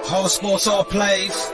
Whole sports all plays.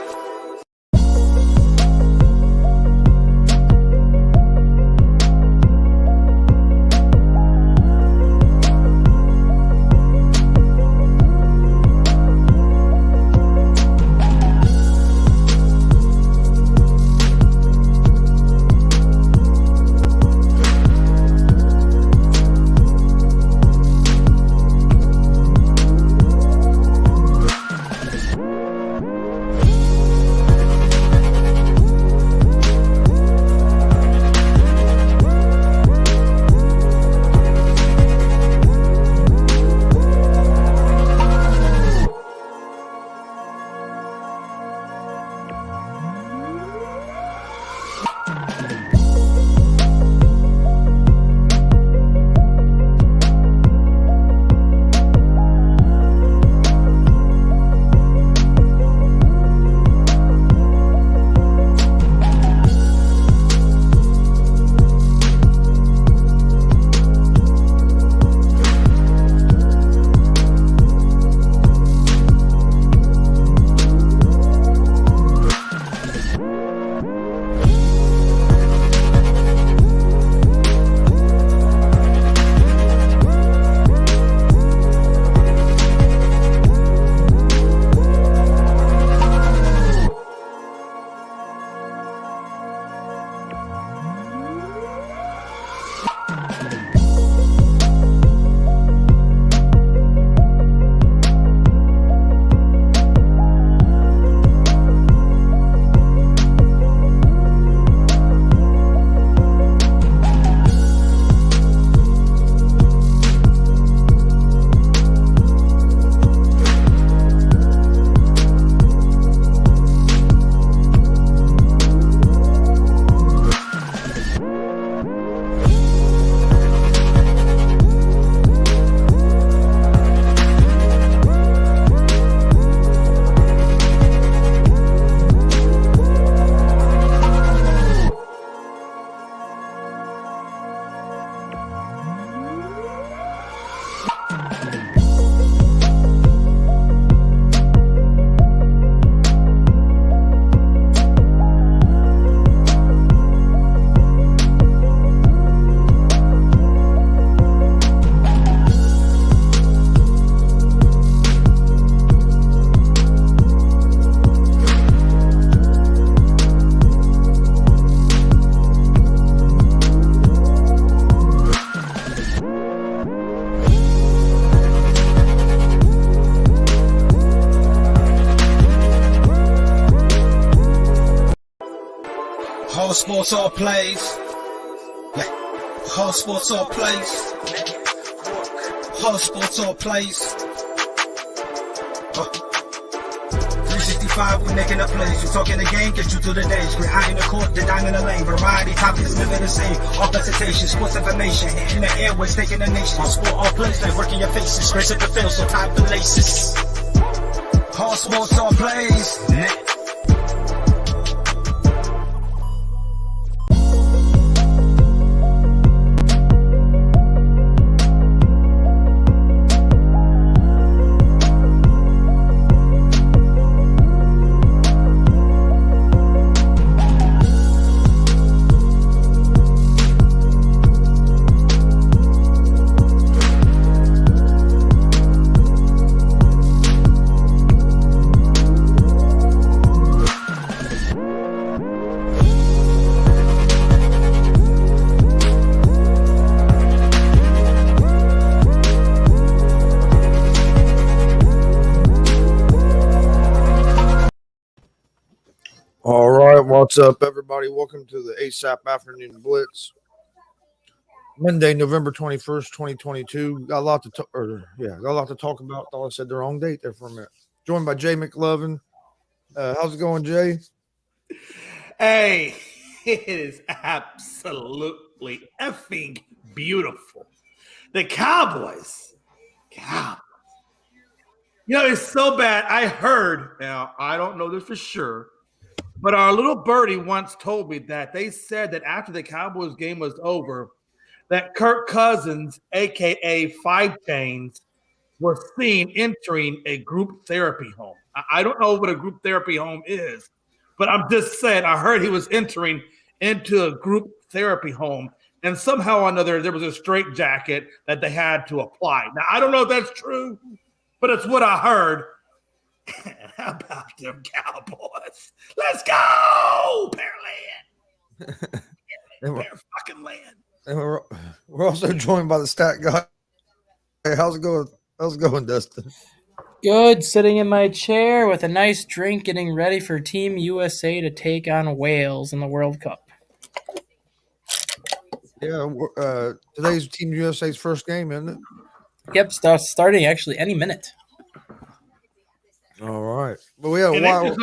Whole sports all plays. Yeah. Whole sports all plays. Whole sports all plays. 365, we making a plays. You talking the game, get you through the days. We're high in the court, the dime in the lane. Variety topics living the same. All presentation, sports information. Hitting the airways, taking the nation. All sport, all plays, like working your faces. Grace at the field, so tie the laces. Whole sports all plays. All right, what's up, everybody? Welcome to the ASAP Afternoon Blitz. Monday, November 21st, 2022. Got a lot to talk about. Thought I said the wrong date there for a minute. Joined by Jay McLovin. How's it going, Jay? Hey, it is absolutely effing beautiful. The Cowboys. You know, it's so bad. I heard, now I don't know this for sure, but our little birdie once told me that they said that after the Cowboys game was over, that Kirk Cousins, a.k.a. 5 Chainz, was seen entering a group therapy home. I don't know what a group therapy home is, but I'm just saying I heard he was entering into a group therapy home, and somehow or another there was a straitjacket that they had to apply. Now, I don't know if that's true, but it's what I heard. How about them Cowboys? Let's go, Pearland. Pear fucking land. And we're also joined by the stat guy. Hey, how's it going? How's it going, Dustin? Good, sitting in my chair with a nice drink, getting ready for Team USA to take on Wales in the World Cup. Yeah, today's Team USA's first game, isn't it? Yep, starting actually any minute. All right, but we have didn't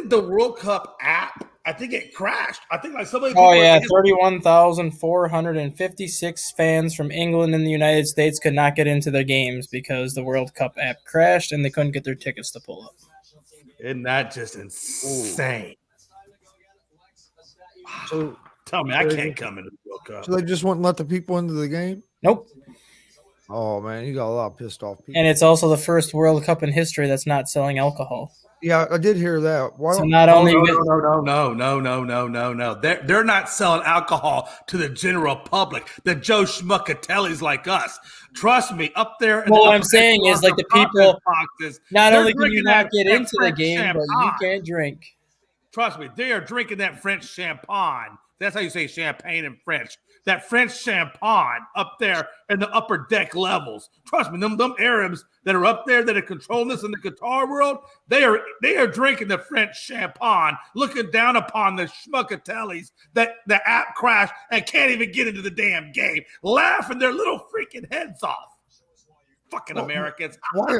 the World Cup app? I think it crashed. I think like somebody. Oh yeah, 31,456 fans from England and the United States could not get into their games because the World Cup app crashed and they couldn't get their tickets to pull up. Isn't that just insane? So tell me, I can't come into the World Cup. So they just wouldn't let the people into the game? Nope. Oh man, you got a lot of pissed off people. And it's also the first World Cup in history that's not selling alcohol. Yeah, I did hear that. Why so not only no. They're not selling alcohol to the general public. The Joe Schmuckatellis like us. Trust me, up there. Well, what I'm saying is, like the people, boxes, not only can you not get into the game, champagne. But you can't drink. Trust me, they are drinking that French champagne. That's how you say champagne in French. That French champagne up there in the upper deck levels. Trust me, them Arabs that are up there that are controlling this in the Qatar world, they are drinking the French champagne, looking down upon the Schmuckatellis that the app crashed and can't even get into the damn game, laughing their little freaking heads off. Fucking Americans. Why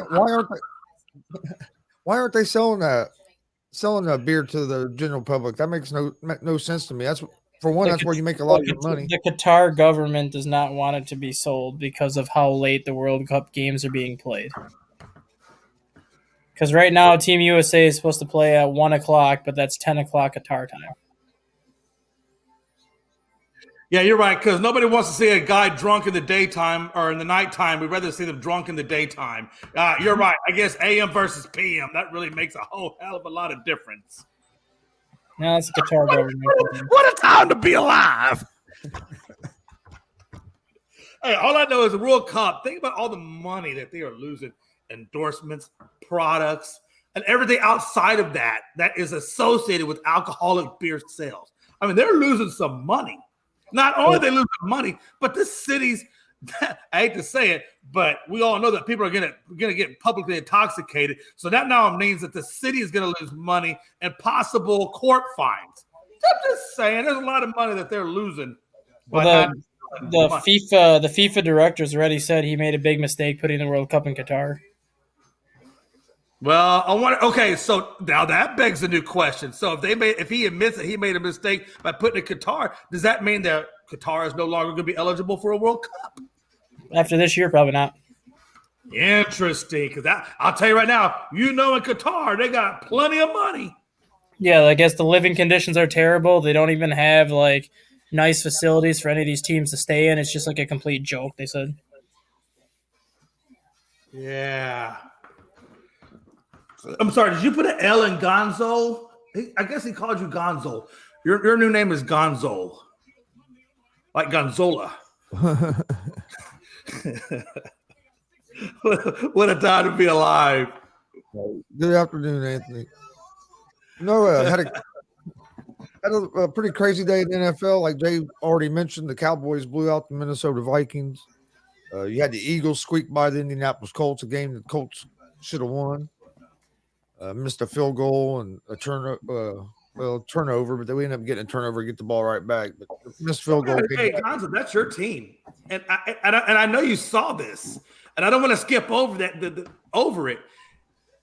aren't they selling that beer to the general public? That makes no sense to me. That's where you make a lot of your money. The Qatar government does not want it to be sold because of how late the World Cup games are being played. Because right now, Team USA is supposed to play at 1 o'clock, but that's 10 o'clock Qatar time. Yeah, you're right, because nobody wants to see a guy drunk in the daytime or in the nighttime. We'd rather see them drunk in the daytime. You're right. I guess AM versus PM, that really makes a whole hell of a lot of difference. No, it's the Qatar government. What a time to be alive. Hey, all I know is the World Cup. Think about all the money that they are losing. Endorsements, products, and everything outside of that is associated with alcoholic beer sales. I mean, they're losing some money. Not only are they losing money, but the cities, I hate to say it, but we all know that people are going to get publicly intoxicated. So that now means that the city is going to lose money and possible court fines. I'm just saying, there's a lot of money that they're losing. Well, the FIFA directors already said he made a big mistake putting the World Cup in Qatar. Well, so now that begs a new question. So if he admits that he made a mistake by putting it in Qatar, does that mean that Qatar is no longer going to be eligible for a World Cup? After this year, probably not. Interesting, because I'll tell you right now, in Qatar, they got plenty of money. Yeah, I guess the living conditions are terrible. They don't even have, nice facilities for any of these teams to stay in. It's just like a complete joke, they said. Yeah. I'm sorry, did you put an L in Gonzo? I guess he called you Gonzo. Your new name is Gonzo. Like Gonzola. What a time to be alive. Good afternoon, Anthony. Had a pretty crazy day in the NFL. Like Jay already mentioned, the Cowboys blew out the Minnesota Vikings. You had the Eagles squeak by the Indianapolis Colts, a game that the Colts should have won. Missed a field goal and a turnover, but then we ended up getting a turnover, get the ball right back. But missed field goal. Hey, Gonzo, that's your team, and I know you saw this, and I don't want to skip over that. Over it.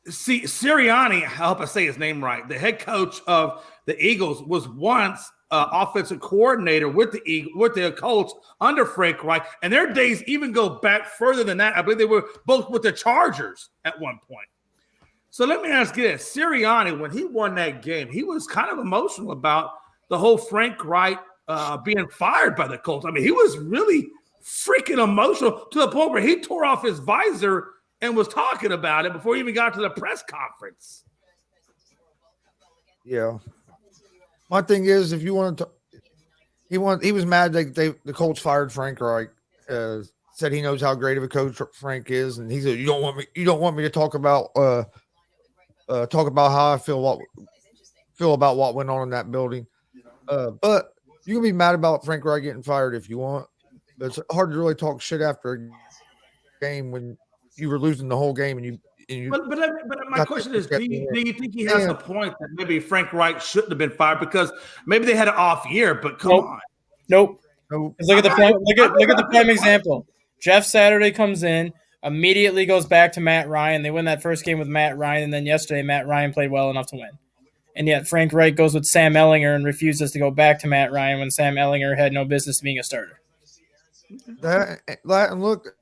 See, Sirianni, I hope I say his name right. The head coach of the Eagles was once offensive coordinator with the Colts under Frank Reich, and their days even go back further than that. I believe they were both with the Chargers at one point. So let me ask you this. Sirianni, when he won that game, he was kind of emotional about the whole Frank Reich being fired by the Colts. I mean, he was really freaking emotional to the point where he tore off his visor and was talking about it before he even got to the press conference. Yeah. My thing is, if you want to, he was mad the Colts fired Frank Reich. Said he knows how great of a coach Frank is, and he said, you don't want me to talk about how I feel about what went on in that building. But you can be mad about Frank Reich getting fired if you want. But it's hard to really talk shit after a game when you were losing the whole game and you. But my question is, do you think he has a point that maybe Frank Reich shouldn't have been fired because maybe they had an off year? But come on, nope. Look at the prime example. Jeff Saturday comes in, immediately goes back to Matt Ryan. They win that first game with Matt Ryan, and then yesterday Matt Ryan played well enough to win. And yet Frank Reich goes with Sam Ellinger and refuses to go back to Matt Ryan when Sam Ellinger had no business being a starter. That and look,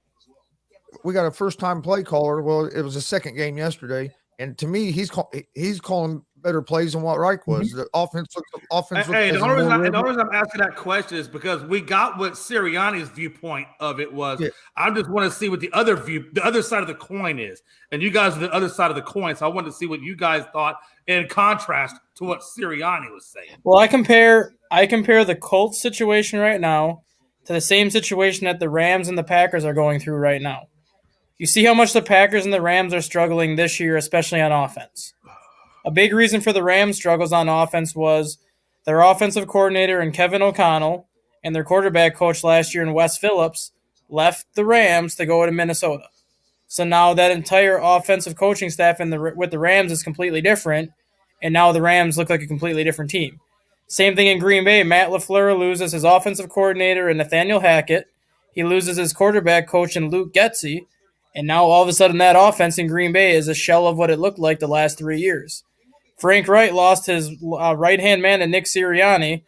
we got a first-time play caller. Well, it was a second game yesterday, and to me, he's calling better plays than what Reich was. The offense looks. Hey, the only reason I'm asking that question is because we got what Sirianni's viewpoint of it was. Yeah. I just want to see what the other side of the coin is, and you guys are the other side of the coin. So I wanted to see what you guys thought in contrast to what Sirianni was saying. Well, I compare the Colts situation right now to the same situation that the Rams and the Packers are going through right now. You see how much the Packers and the Rams are struggling this year, especially on offense. A big reason for the Rams' struggles on offense was their offensive coordinator and Kevin O'Connell and their quarterback coach last year in Wes Phillips left the Rams to go to Minnesota. So now that entire offensive coaching staff with the Rams is completely different, and now the Rams look like a completely different team. Same thing in Green Bay. Matt LaFleur loses his offensive coordinator in Nathaniel Hackett. He loses his quarterback coach in Luke Getsy. And now all of a sudden that offense in Green Bay is a shell of what it looked like the last 3 years. Frank Reich lost his right-hand man to Nick Sirianni.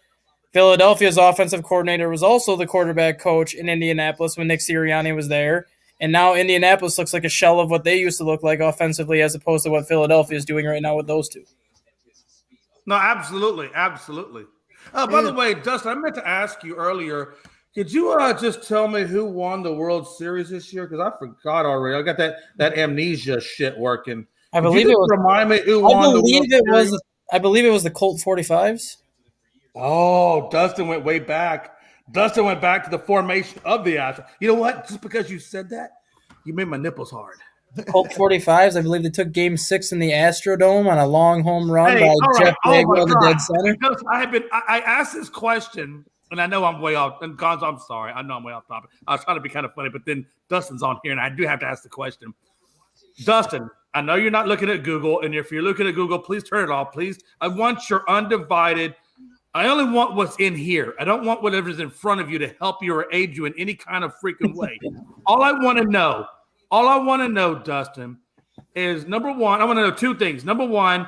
Philadelphia's offensive coordinator was also the quarterback coach in Indianapolis when Nick Sirianni was there. And now Indianapolis looks like a shell of what they used to look like offensively as opposed to what Philadelphia is doing right now with those two. No, absolutely. Absolutely. By the way, Dustin, I meant to ask you earlier, could you just tell me who won the World Series this year? Because I forgot already. I got that amnesia shit working. I believe it was. Remind me who won the World Series? I believe it was the Colt 45s. Oh, Dustin went way back. Dustin went back to the formation of the Astros. You know what? Just because you said that, you made my nipples hard. Colt 45s. I believe they took Game 6 in the Astrodome on a long home run by Jeff Bagwell in the dead center. Because I asked this question. And I know I'm way off. And Gonz, I'm sorry. I know I'm way off topic. I was trying to be kind of funny, but then Dustin's on here, and I do have to ask the question. Dustin, I know you're not looking at Google, and if you're looking at Google, please turn it off. Please, I want your undivided. I only want what's in here. I don't want whatever's in front of you to help you or aid you in any kind of freaking way. All I want to know, Dustin, is number one. I want to know two things. Number one,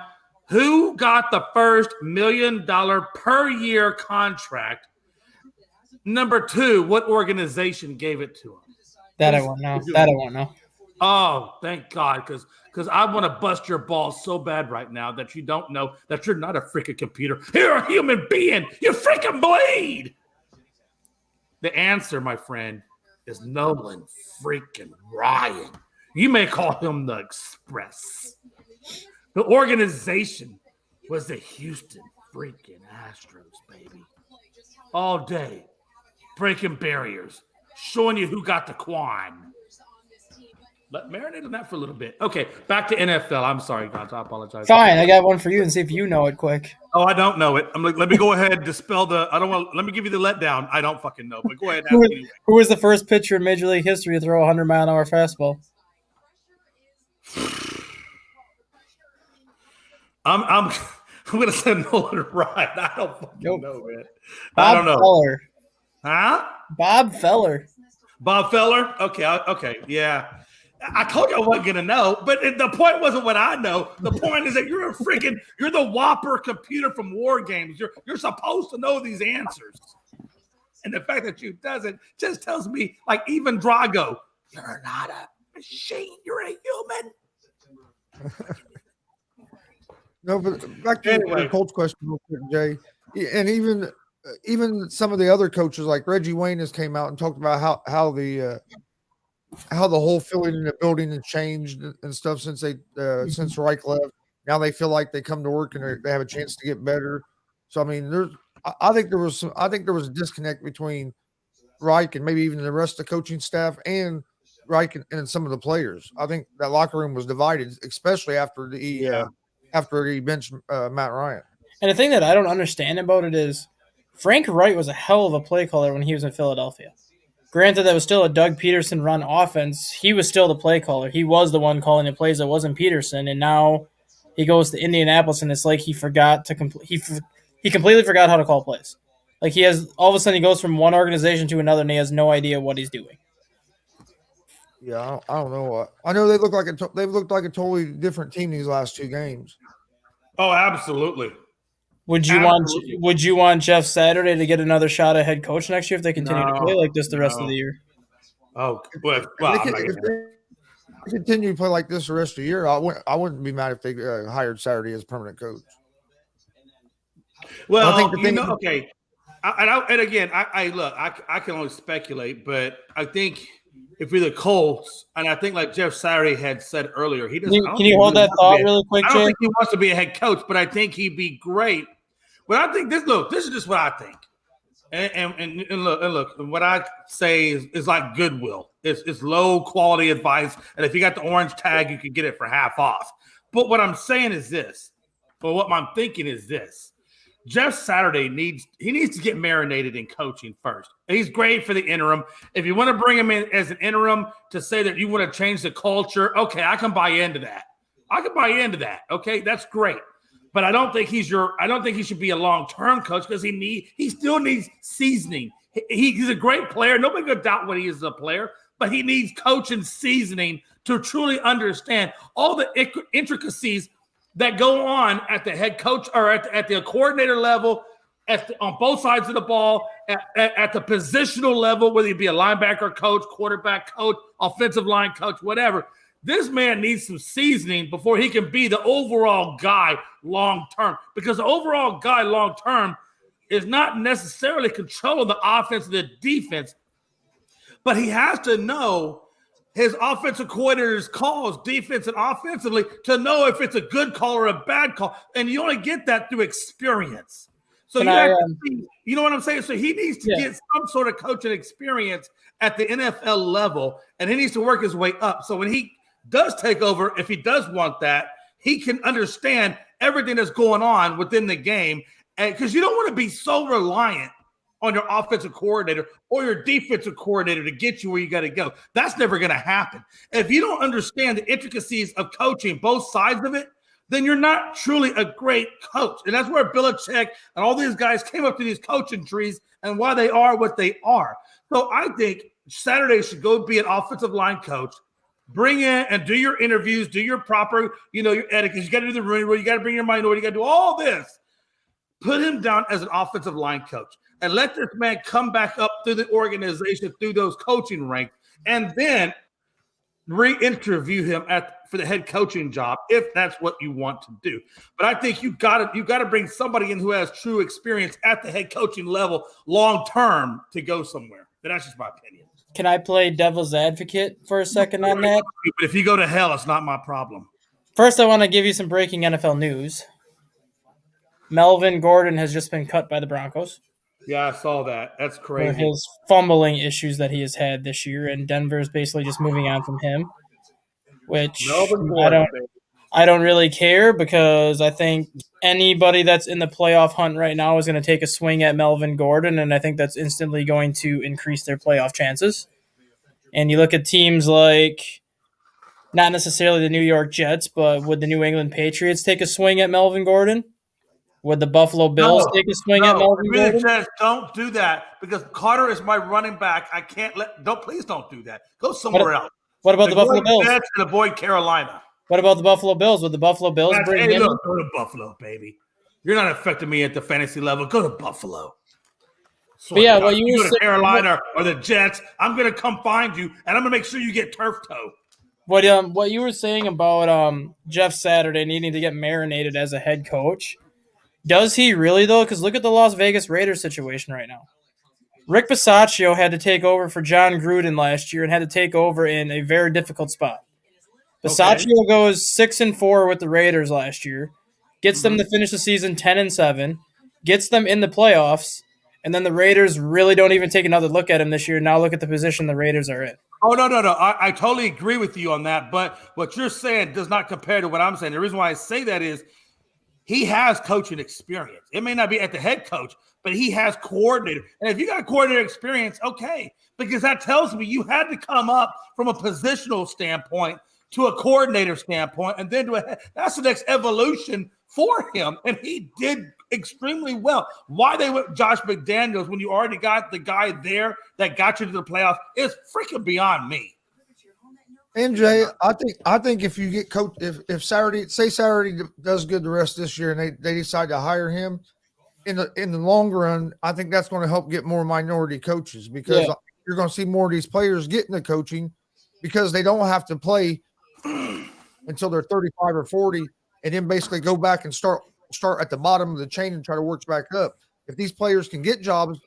who got the first $1 million per year contract? Number two, what organization gave it to him? That I won't know. Oh, thank God, because I want to bust your balls so bad right now that you don't know that you're not a freaking computer. You're a human being. You freaking bleed. The answer, my friend, is Nolan freaking Ryan. You may call him the Express. The organization was the Houston freaking Astros, baby. All day. Breaking barriers, showing you who got the quan. Let marinate on that for a little bit. Okay, back to NFL. I'm sorry, guys. I apologize. Fine, I got one for you and see if you know it quick. Oh, I don't know it. I'm like, let me go ahead and dispel the. I don't want. Let me give you the letdown. I don't fucking know, but go ahead. Who was the first pitcher in Major League history to throw a 100-mile-an-hour fastball? I'm gonna say Nolan Ryan. I don't fucking know, man. Bob I don't know. Feller. Huh? Bob Feller. Bob Feller? Okay, yeah. I told you I wasn't going to know, but the point wasn't what I know. The point is that you're the Whopper computer from War Games. You're supposed to know these answers. And the fact that you doesn't just tells me, like even Drago, you're not a machine, you're a human. No, but back to the Colts question real quick, Jay. And even some of the other coaches like Reggie Wayne has came out and talked about how the how the whole feeling in the building has changed and stuff since since Reich left. Now they feel like they come to work and they have a chance to get better. So I mean, I think there was a disconnect between Reich and maybe even the rest of the coaching staff and Reich and some of the players. I think that locker room was divided, especially after he benched Matt Ryan. And the thing that I don't understand about it is Frank Wright was a hell of a play caller when he was in Philadelphia. Granted, that was still a Doug Peterson run offense. He was still the play caller. He was the one calling the plays. That wasn't Peterson. And now he goes to Indianapolis, and it's like he forgot to he completely forgot how to call plays. Like he has all of a sudden he goes from one organization to another, and he has no idea what he's doing. Yeah, I don't know. I know they've looked like a totally different team these last two games. Oh, absolutely. Would you want Jeff Saturday to get another shot at head coach next year if they continue to play like this the rest of the year? Oh, if they continue to play like this the rest of the year, I wouldn't be mad if they hired Saturday as permanent coach. Well, I think okay. And again, I can only speculate, but I think if we're the Colts, and I think like Jeff Saturday had said earlier, he doesn't. Can you hold that thought really quick, Jay? I don't think he wants to be a head coach, but I think he'd be great. But I think this is just what I think. And look, what I say is like Goodwill. It's low quality advice, and if you got the orange tag, you can get it for half off. But what I'm saying is this, or what I'm thinking is this: Jeff Saturday needs to get marinated in coaching first. He's great for the interim. If you want to bring him in as an interim to say that you want to change the culture, okay, I can buy into that. Okay, that's great. But I don't think he should be a long-term coach because he still needs seasoning. He's a great player. Nobody could doubt what he is as a player, but he needs coach and seasoning to truly understand all the intricacies that go on at the head coach or at the coordinator level, on both sides of the ball, at the positional level, whether you be a linebacker coach, quarterback coach, offensive line coach, whatever. This man needs some seasoning before he can be the overall guy long-term, because the overall guy long-term is not necessarily controlling the offense and the defense, but he has to know his offensive coordinator's calls, defense and offensively, to know if it's a good call or a bad call. And you only get that through experience. So you know what I'm saying? So he needs to get some sort of coaching experience at the NFL level, and he needs to work his way up. So when he does take over, if he does want that, he can understand everything that's going on within the game. And because you don't want to be so reliant on your offensive coordinator or your defensive coordinator to get you where you got to go. That's never going to happen. If you don't understand the intricacies of coaching, both sides of it, then you're not truly a great coach. And that's where Belichick and all these guys came up to these coaching trees and why they are what they are. So I think Saturday should go be an offensive line coach. Bring in and do your interviews, do your proper, your etiquette. You got to do the room where you got to bring your minority, you got to do all this. Put him down as an offensive line coach and let this man come back up through the organization, through those coaching ranks, and then re-interview him for the head coaching job if that's what you want to do. But I think you got to bring somebody in who has true experience at the head coaching level long term to go somewhere. But that's just my opinion. Can I play devil's advocate for a second on that? But if you go to hell, it's not my problem. First, I want to give you some breaking NFL news. Melvin Gordon has just been cut by the Broncos. Yeah, I saw that. That's crazy. For his fumbling issues that he has had this year, and Denver's basically just moving on from him, which I don't really care, because I think anybody that's in the playoff hunt right now is going to take a swing at Melvin Gordon, and I think that's instantly going to increase their playoff chances. And you look at teams like, not necessarily the New York Jets, but would the New England Patriots take a swing at Melvin Gordon? Would the Buffalo Bills take a swing at Melvin Gordon? Jets, don't do that, because Carter is my running back. I can't please don't do that. Go somewhere else. What about the Buffalo Bills? Jets and avoid Carolina. What about the Buffalo Bills? Would the Buffalo Bills bring him? Look, go to Buffalo, baby. You're not affecting me at the fantasy level. Go to Buffalo. But yeah, well, you go to Carolina or the Jets, I'm going to come find you, and I'm going to make sure you get turf toe. What you were saying about Jeff Saturday needing to get marinated as a head coach, does he really, though? Because look at the Las Vegas Raiders situation right now. Rick Bisaccio had to take over for John Gruden last year and had to take over in a very difficult spot. Bisaccio goes 6-4 with the Raiders last year, gets them to finish the season 10-7, gets them in the playoffs, and then the Raiders really don't even take another look at him this year. Now look at the position the Raiders are in. Oh, no. I totally agree with you on that. But what you're saying does not compare to what I'm saying. The reason why I say that is he has coaching experience. It may not be at the head coach, but he has coordinator. And if you got coordinator experience, okay, because that tells me you had to come up from a positional standpoint to a coordinator standpoint, and then that's the next evolution for him. And he did extremely well. Why they went Josh McDaniels when you already got the guy there that got you to the playoffs is freaking beyond me. And Jay, I think if you get coach, if Saturday does good the rest of this year and they decide to hire him in the long run, I think that's going to help get more minority coaches because you're going to see more of these players getting the coaching because they don't have to play until they're 35 or 40 and then basically go back and start at the bottom of the chain and try to work back up. If these players can get jobs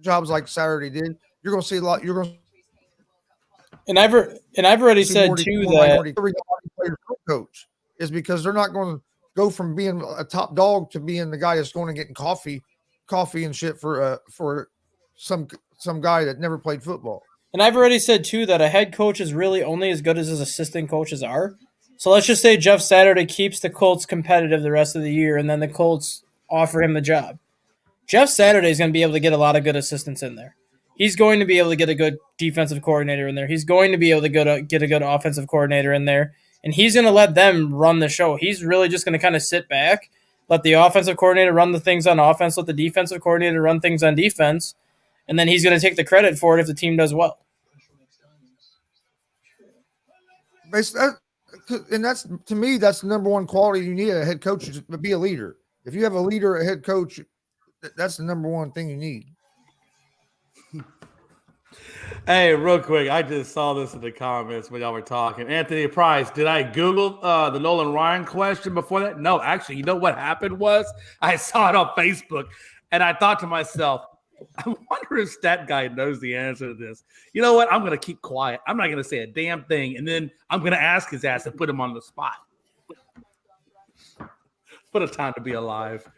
like Saturday did, you're going to see a lot. You're going to and I've already said too that players coach is because they're not going to go from being a top dog to being the guy that's going and getting coffee and shit for some guy that never played football. And I've already said too that a head coach is really only as good as his assistant coaches are. So let's just say Jeff Saturday keeps the Colts competitive the rest of the year, and then the Colts offer him the job. Jeff Saturday is going to be able to get a lot of good assistants in there. He's going to be able to get a good defensive coordinator in there. He's going to be able to get a good offensive coordinator in there, and he's going to let them run the show. He's really just going to kind of sit back, let the offensive coordinator run the things on offense, let the defensive coordinator run things on defense, and then he's going to take the credit for it if the team does well. And that's, to me, that's the number one quality you need a head coach is to be a leader. If you have a leader, a head coach, that's the number one thing you need. Hey, real quick, I just saw this in the comments when y'all were talking. Anthony Price, did I Google the Nolan Ryan question before that? No, actually, you know what happened was I saw it on Facebook, and I thought to myself, I wonder if that guy knows the answer to this. You know what? I'm going to keep quiet. I'm not going to say a damn thing, and then I'm going to ask his ass and put him on the spot. What a time to be alive.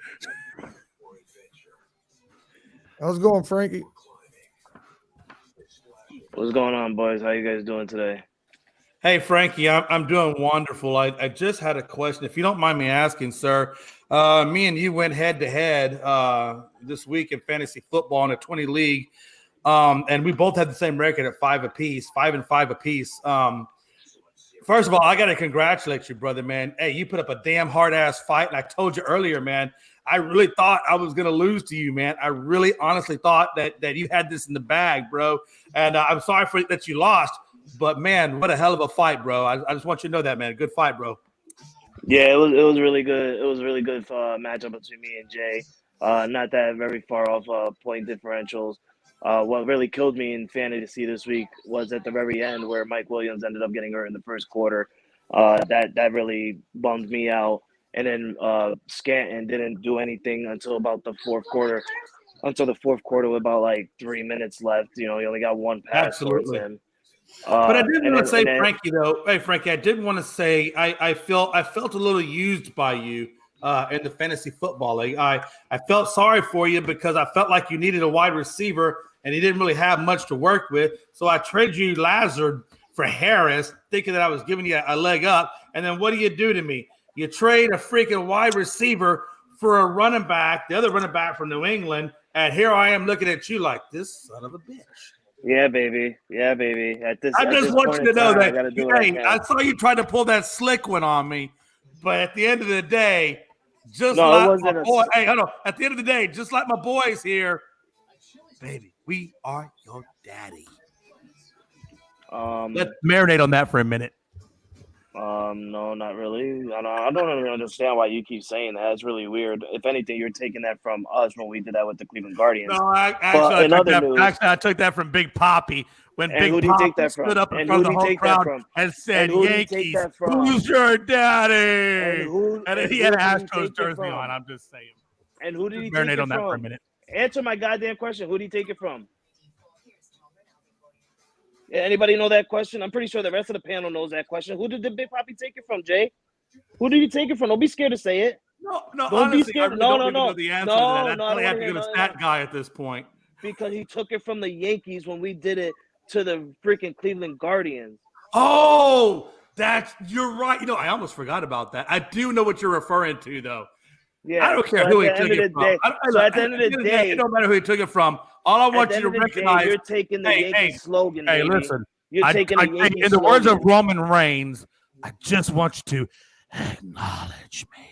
How's it going, Frankie? What's going on, boys? How you guys doing today? Hey, Frankie, I'm doing wonderful. I just had a question. If you don't mind me asking, sir, me and you went head-to-head this week in fantasy football in a 20 league, and we both had the same record at 5 and 5 apiece. First of all, I got to congratulate you, brother, man. Hey, you put up a damn hard-ass fight, and I told you earlier, man, I really thought I was going to lose to you, man. I really honestly thought that you had this in the bag, bro, and I'm sorry that you lost. But, man, what a hell of a fight, bro. I just want you to know that, man. Good fight, bro. Yeah, it was really good. It was a really good matchup between me and Jay. Not that very far off point differentials. What really killed me in fantasy this week was at the very end where Mike Williams ended up getting hurt in the first quarter. That really bummed me out. And then Scranton didn't do anything until about the fourth quarter. Until the fourth quarter with about like 3 minutes left. You know, he only got one pass towards him. But I did want to say, Frankie, though. Hey, Frankie, I did want to say I felt a little used by you in the fantasy football league. I felt sorry for you because I felt like you needed a wide receiver and you didn't really have much to work with. So I traded you Lazard for Harris, thinking that I was giving you a leg up. And then what do you do to me? You trade a freaking wide receiver for a running back, the other running back from New England, and here I am looking at you like this son of a bitch. Yeah, baby. I just want you to know that. Hey, I saw you try to pull that slick one on me, but at the end of the day, At the end of the day, just like my boys here, baby, we are your daddy. Let's marinate on that for a minute. No, not really. I don't really understand why you keep saying that. It's really weird. If anything, you're taking that from us when we did that with the Cleveland Guardians. No, I took that from Big Poppy when Big Poppy stood up in front of the whole crowd and said, Yankees, who's your daddy? And then he had an Astros jersey on. I'm just saying. And who did he marinate take it on that from? for a minute. Answer my goddamn question. Who did he take it from? Anybody know that question? I'm pretty sure the rest of the panel knows that question. Who did the Big Papi take it from, Jay? Who did he take it from? Don't be scared to say it. No, Don't honestly, be scared. I really No, don't even know the answer to that. I I probably have don't to go want to to stat guy at this point. Because he took it from the Yankees when we did it to the freaking Cleveland Guardians. Oh, you're right. I almost forgot about that. I do know what you're referring to, though. Yeah, I don't care who he took it from. So at the end of the day, it don't matter who he took it from. All I want you to recognize, you're taking the Yankee slogan. Hey, baby. listen. You're taking the Yankee in the slogan. words of Roman Reigns, I just want you to acknowledge me.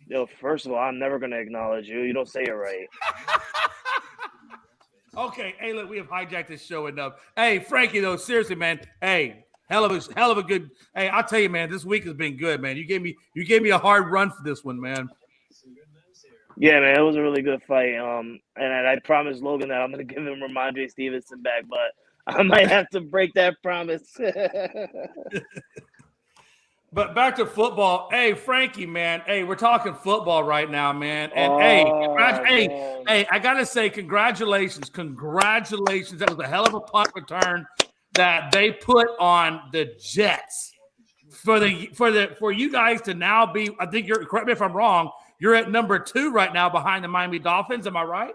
Yo, first of all, I'm never gonna acknowledge you. You don't say it right. Okay, hey, look, we have hijacked this show enough. Hey, Frankie, though, seriously, man. Hey, hell of a good. Hey, I'll tell you, man, this week has been good, man. You gave me a hard run for this one, man. Yeah, man, it was a really good fight. And I promised Logan that I'm gonna give him Ramondre Stevenson back, but I might have to break that promise. But back to football. Hey, Frankie, man. Hey, we're talking football right now, man. And hey, I gotta say, congratulations. Congratulations. That was a hell of a punt return that they put on the Jets. For you guys to now be, I think correct me if I'm wrong, you're at number 2 right now behind the Miami Dolphins. Am I right?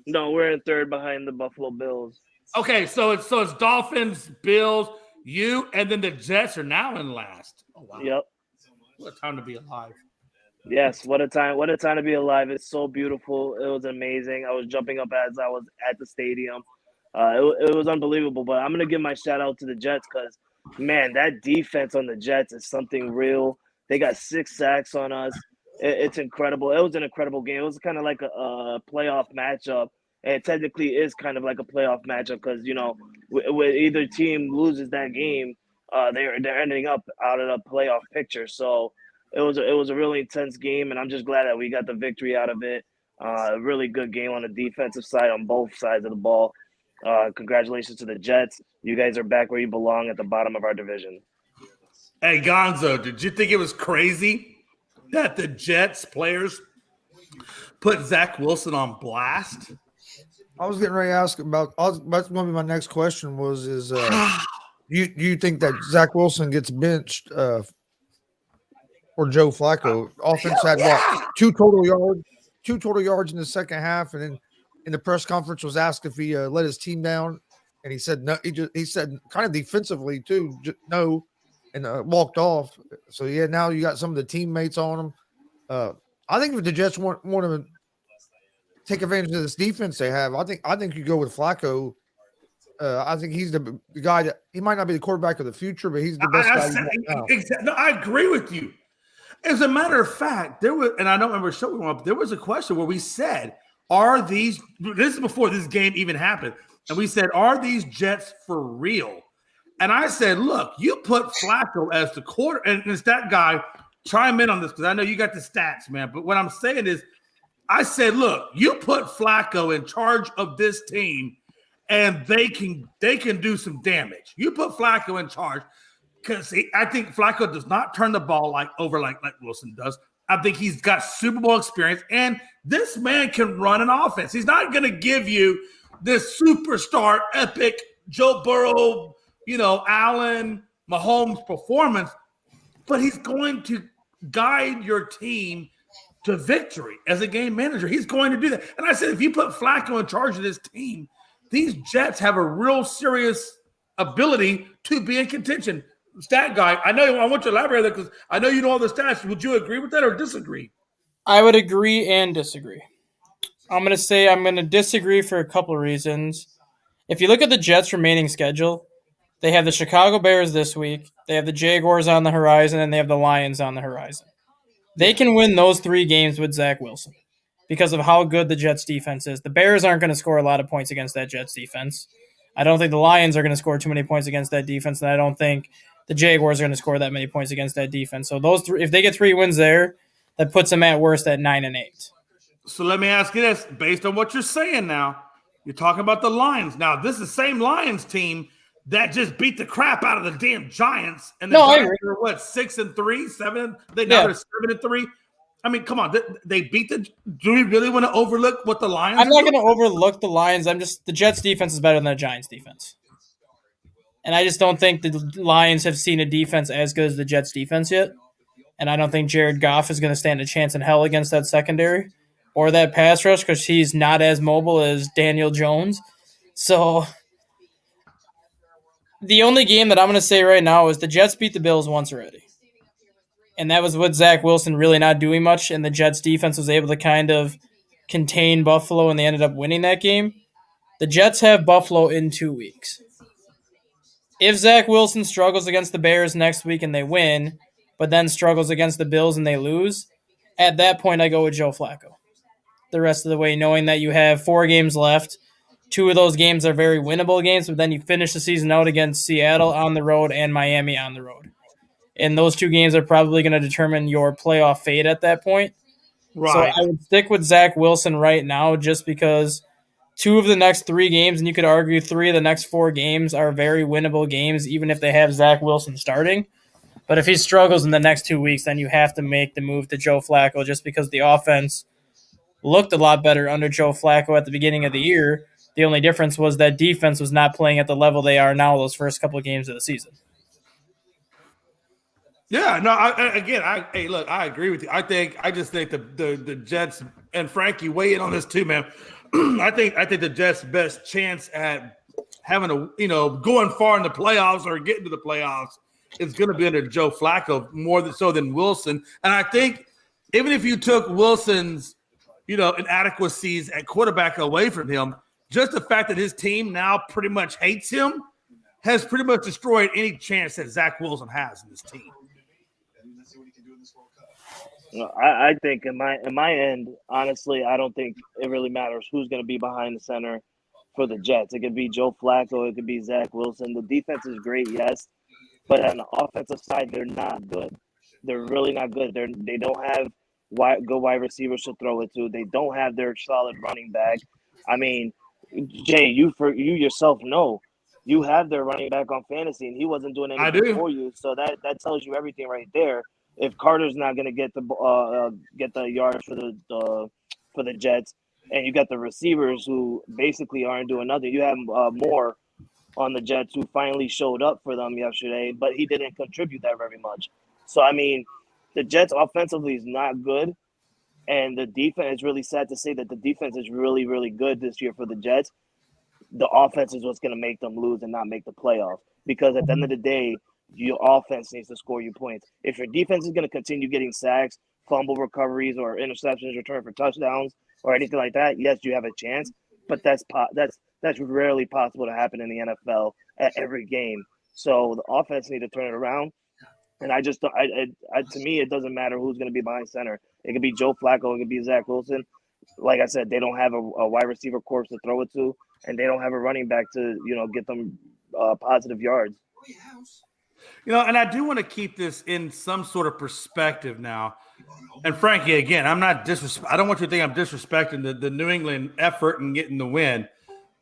No, we're in 3rd behind the Buffalo Bills. Okay, so it's Dolphins, Bills, you, and then the Jets are now in last. Oh, wow. Yep. What a time to be alive. Yes, what a time to be alive. It's so beautiful. It was amazing. I was jumping up as I was at the stadium. It was unbelievable, but I'm going to give my shout out to the Jets because, man, that defense on the Jets is something real. They got 6 sacks on us. It's incredible. It was an incredible game. It was kind of like a playoff matchup, and it technically is kind of like a playoff matchup because, when either team loses that game, they're ending up out of the playoff picture. So it was a really intense game, and I'm just glad that we got the victory out of it. A really good game on the defensive side on both sides of the ball. Congratulations to the Jets. You guys are back where you belong at the bottom of our division. Hey, Gonzo, did you think it was crazy that the Jets players put Zach Wilson on blast? I was getting ready to ask about. That's going to be my next question. You think that Zach Wilson gets benched for Joe Flacco? Offense had what, 2 total yards in the second half, and then in the press conference was asked if he let his team down, and he said no. He said kind of defensively too, no, and walked off. So yeah, now you got some of the teammates on him. I think if the Jets want to take advantage of this defense they have, I think you go with Flacco. I think he's the guy that he might not be the quarterback of the future, but he's the best guy. No, I agree with you. As a matter of fact, there was, and I don't remember showing up. There was a question where we said, "Are these?" This is before this game even happened, and we said, "Are these Jets for real?" And I said, "Look, you put Flacco as the quarter, and it's that guy. Chime in on this because I know you got the stats, man. But what I'm saying is, I said, look, you put Flacco in charge of this team, and they can do some damage. You put Flacco in charge because I think Flacco does not turn the ball over like Wilson does. I think he's got Super Bowl experience, and this man can run an offense. He's not going to give you this superstar, epic Joe Burrow, Allen, Mahomes performance, but he's going to guide your team to victory as a game manager. He's going to do that. And I said, if you put Flacco in charge of this team, these Jets have a real serious ability to be in contention. Stat guy, I want you to elaborate that because I know you know all the stats. Would you agree with that or disagree? I would agree and disagree. I'm going to disagree for a couple of reasons. If you look at the Jets' remaining schedule, they have the Chicago Bears this week, they have the Jaguars on the horizon, and they have the Lions on the horizon. They can win those 3 games with Zach Wilson because of how good the Jets' defense is. The Bears aren't going to score a lot of points against that Jets' defense. I don't think the Lions are going to score too many points against that defense, and I don't think the Jaguars are going to score that many points against that defense. So those 3, if they get 3 wins there, that puts them at worst at 9-8. So let me ask you this. Based on what you're saying now, you're talking about the Lions. Now, this is the same Lions team that just beat the crap out of the damn Giants. And the Giants are what, 6-3, 7? They're 7-3. I mean, come on. They beat the. Do we really want to overlook what the Lions? I'm not going to overlook the Lions. The Jets' defense is better than the Giants' defense. And I just don't think the Lions have seen a defense as good as the Jets' defense yet. And I don't think Jared Goff is going to stand a chance in hell against that secondary or that pass rush because he's not as mobile as Daniel Jones. So the only game that I'm going to say right now is the Jets beat the Bills once already. And that was with Zach Wilson really not doing much, and the Jets' defense was able to kind of contain Buffalo, and they ended up winning that game. The Jets have Buffalo in 2 weeks. If Zach Wilson struggles against the Bears next week and they win, but then struggles against the Bills and they lose, at that point I go with Joe Flacco. The rest of the way, knowing that you have 4 games left. 2 of those games are very winnable games, but then you finish the season out against Seattle on the road and Miami on the road. And those 2 games are probably going to determine your playoff fate at that point. Right. So I would stick with Zach Wilson right now just because 2 of the next 3 games, and you could argue 3 of the next 4 games are very winnable games, even if they have Zach Wilson starting. But if he struggles in the next 2 weeks, then you have to make the move to Joe Flacco just because the offense looked a lot better under Joe Flacco at the beginning of the year. The only difference was that defense was not playing at the level they are now those first couple of games of the season. Yeah, no. I agree with you. I just think the Jets and Frankie weigh in on this too, man. I think the Jets' best chance at having going far in the playoffs or getting to the playoffs is going to be under Joe Flacco more so than Wilson. And I think even if you took Wilson's inadequacies at quarterback away from him, just the fact that his team now pretty much hates him has pretty much destroyed any chance that Zach Wilson has in this team. I think in my end, honestly, I don't think it really matters who's going to be behind the center for the Jets. It could be Joe Flacco. It could be Zach Wilson. The defense is great, yes, but on the offensive side, they're not good. They're really not good. They don't have good wide receivers to throw it to. They don't have their solid running back. I mean, Jay, you yourself know you have their running back on fantasy, and he wasn't doing anything for you. So that tells you everything right there. If Carter's not going to get the yards for the Jets, and you got the receivers who basically aren't doing nothing, you have Moore on the Jets who finally showed up for them yesterday, but he didn't contribute that very much. So I mean, the Jets offensively is not good, and the defense is really sad to say that the defense is really, really good this year for the Jets. The offense is what's going to make them lose and not make the playoffs, because at the end of the day, your offense needs to score you points. If your defense is going to continue getting sacks, fumble recoveries, or interceptions returned for touchdowns or anything like that, yes, you have a chance. But that's rarely possible to happen in the NFL at every game. So the offense need to turn it around. And to me, it doesn't matter who's going to be behind center. It could be Joe Flacco. It could be Zach Wilson. Like I said, they don't have a wide receiver corps to throw it to, and they don't have a running back to get them positive yards. And I do want to keep this in some sort of perspective now. And Frankie, again, I don't want you to think I'm disrespecting the New England effort and getting the win.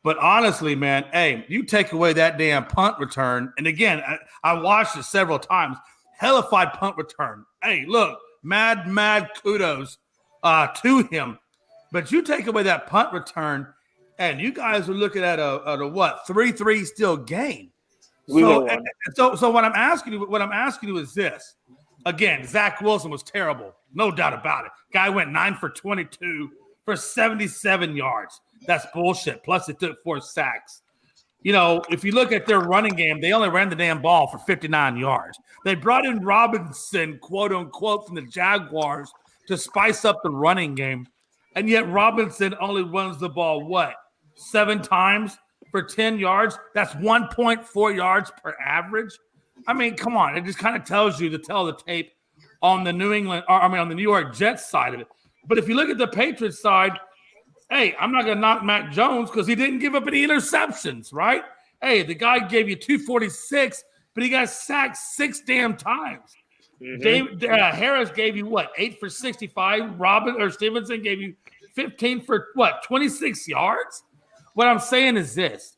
But honestly, man, hey, you take away that damn punt return. And again, I watched it several times. Hellified punt return. Hey, look, mad kudos to him. But you take away that punt return, and you guys are looking at a 3-3 still game. So what I'm asking you is this. Again, Zach Wilson was terrible, no doubt about it. Guy went 9 for 22 for 77 yards. That's bullshit. Plus, it took 4 sacks. If you look at their running game, they only ran the damn ball for 59 yards. They brought in Robinson, quote unquote, from the Jaguars to spice up the running game, and yet Robinson only runs the ball 7 times for 10 yards. That's 1.4 yards per average. I mean, come on. It just kind of tells you to tell the tape on the on the New York Jets side of it. But if you look at the Patriots side, hey, I'm not going to knock Mac Jones because he didn't give up any interceptions, right? Hey, the guy gave you 246, but he got sacked 6 damn times. Mm-hmm. Harris gave you 8 for 65. Stevenson gave you 15 for 26 yards. What I'm saying is this.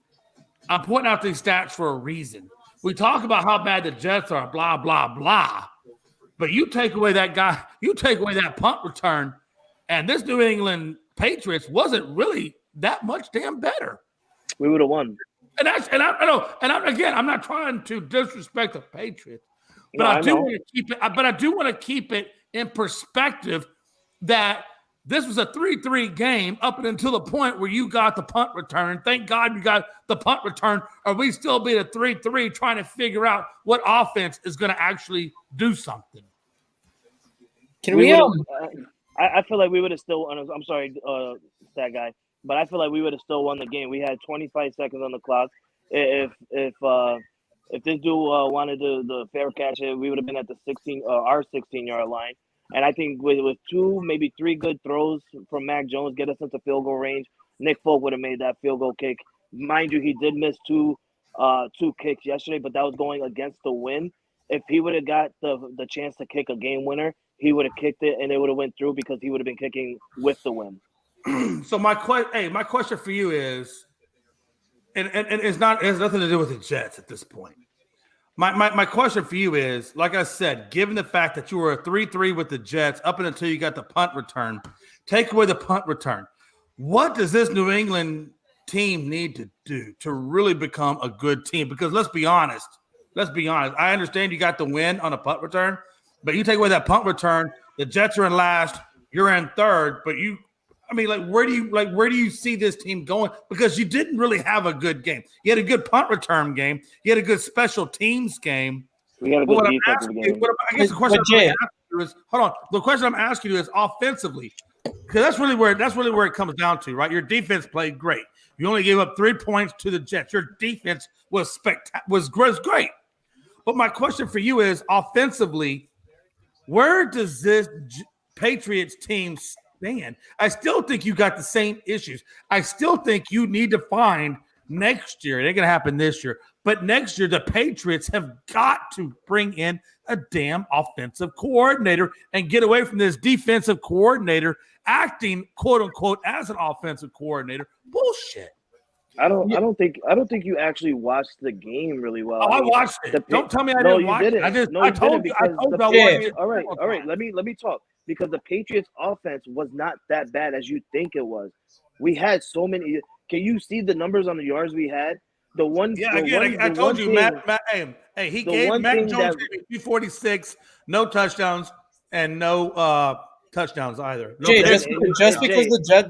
I'm pointing out these stats for a reason. We talk about how bad the Jets are, blah, blah, blah. But you take away that punt return, and this New England Patriots wasn't really that much damn better. We would have won. I'm not trying to disrespect the Patriots, but I do want to keep it. But I do want to keep it in perspective that this was a 3-3 game up until the point where you got the punt return. Thank God you got the punt return, or we still be at 3-3 trying to figure out what offense is going to actually do something. Can we? I feel like we would have still. I'm sorry, that guy, but I feel like we would have still won the game. We had 25 seconds on the clock. If this dude wanted the fair catch, we would have been at the our 16-yard line. And I think with 2, maybe 3 good throws from Mac Jones, get us into field goal range, Nick Folk would have made that field goal kick. Mind you, he did miss two kicks yesterday, but that was going against the wind. If he would have got the chance to kick a game winner, he would have kicked it and it would have went through because he would have been kicking with the wind. So my question for you is, and it has nothing to do with the Jets at this point. My question for you is, like I said, given the fact that you were a 3-3 with the Jets up until you got the punt return, take away the punt return. What does this New England team need to do to really become a good team? Because let's be honest. I understand you got the win on a punt return, but you take away that punt return, the Jets are in last, you're in third, but where do you see this team going? Because you didn't really have a good game. You had a good punt return game. You had a good special teams game. We had a good defensive game. I guess the question I'm asking you is, hold on. The question I'm asking you is offensively, because that's really where it comes down to, right? Your defense played great. You only gave up 3 points to the Jets. Your defense was great. But my question for you is, offensively, where does this Patriots team stand? I still think you got the same issues. I still think you need to find next year. It ain't going to happen this year. But next year, the Patriots have got to bring in a damn offensive coordinator and get away from this defensive coordinator acting, quote unquote, as an offensive coordinator. Bullshit. I don't think you actually watched the game really well. Oh, I watched it. Don't tell me I didn't watch it. I told you. All right. Let me talk. Because the Patriots offense was not that bad as you think it was. We had so many. Can you see the numbers on the yards we had? I told you, Matt. Hey, he gave Mac Jones 246, no touchdowns, and no touchdowns either. No Jay,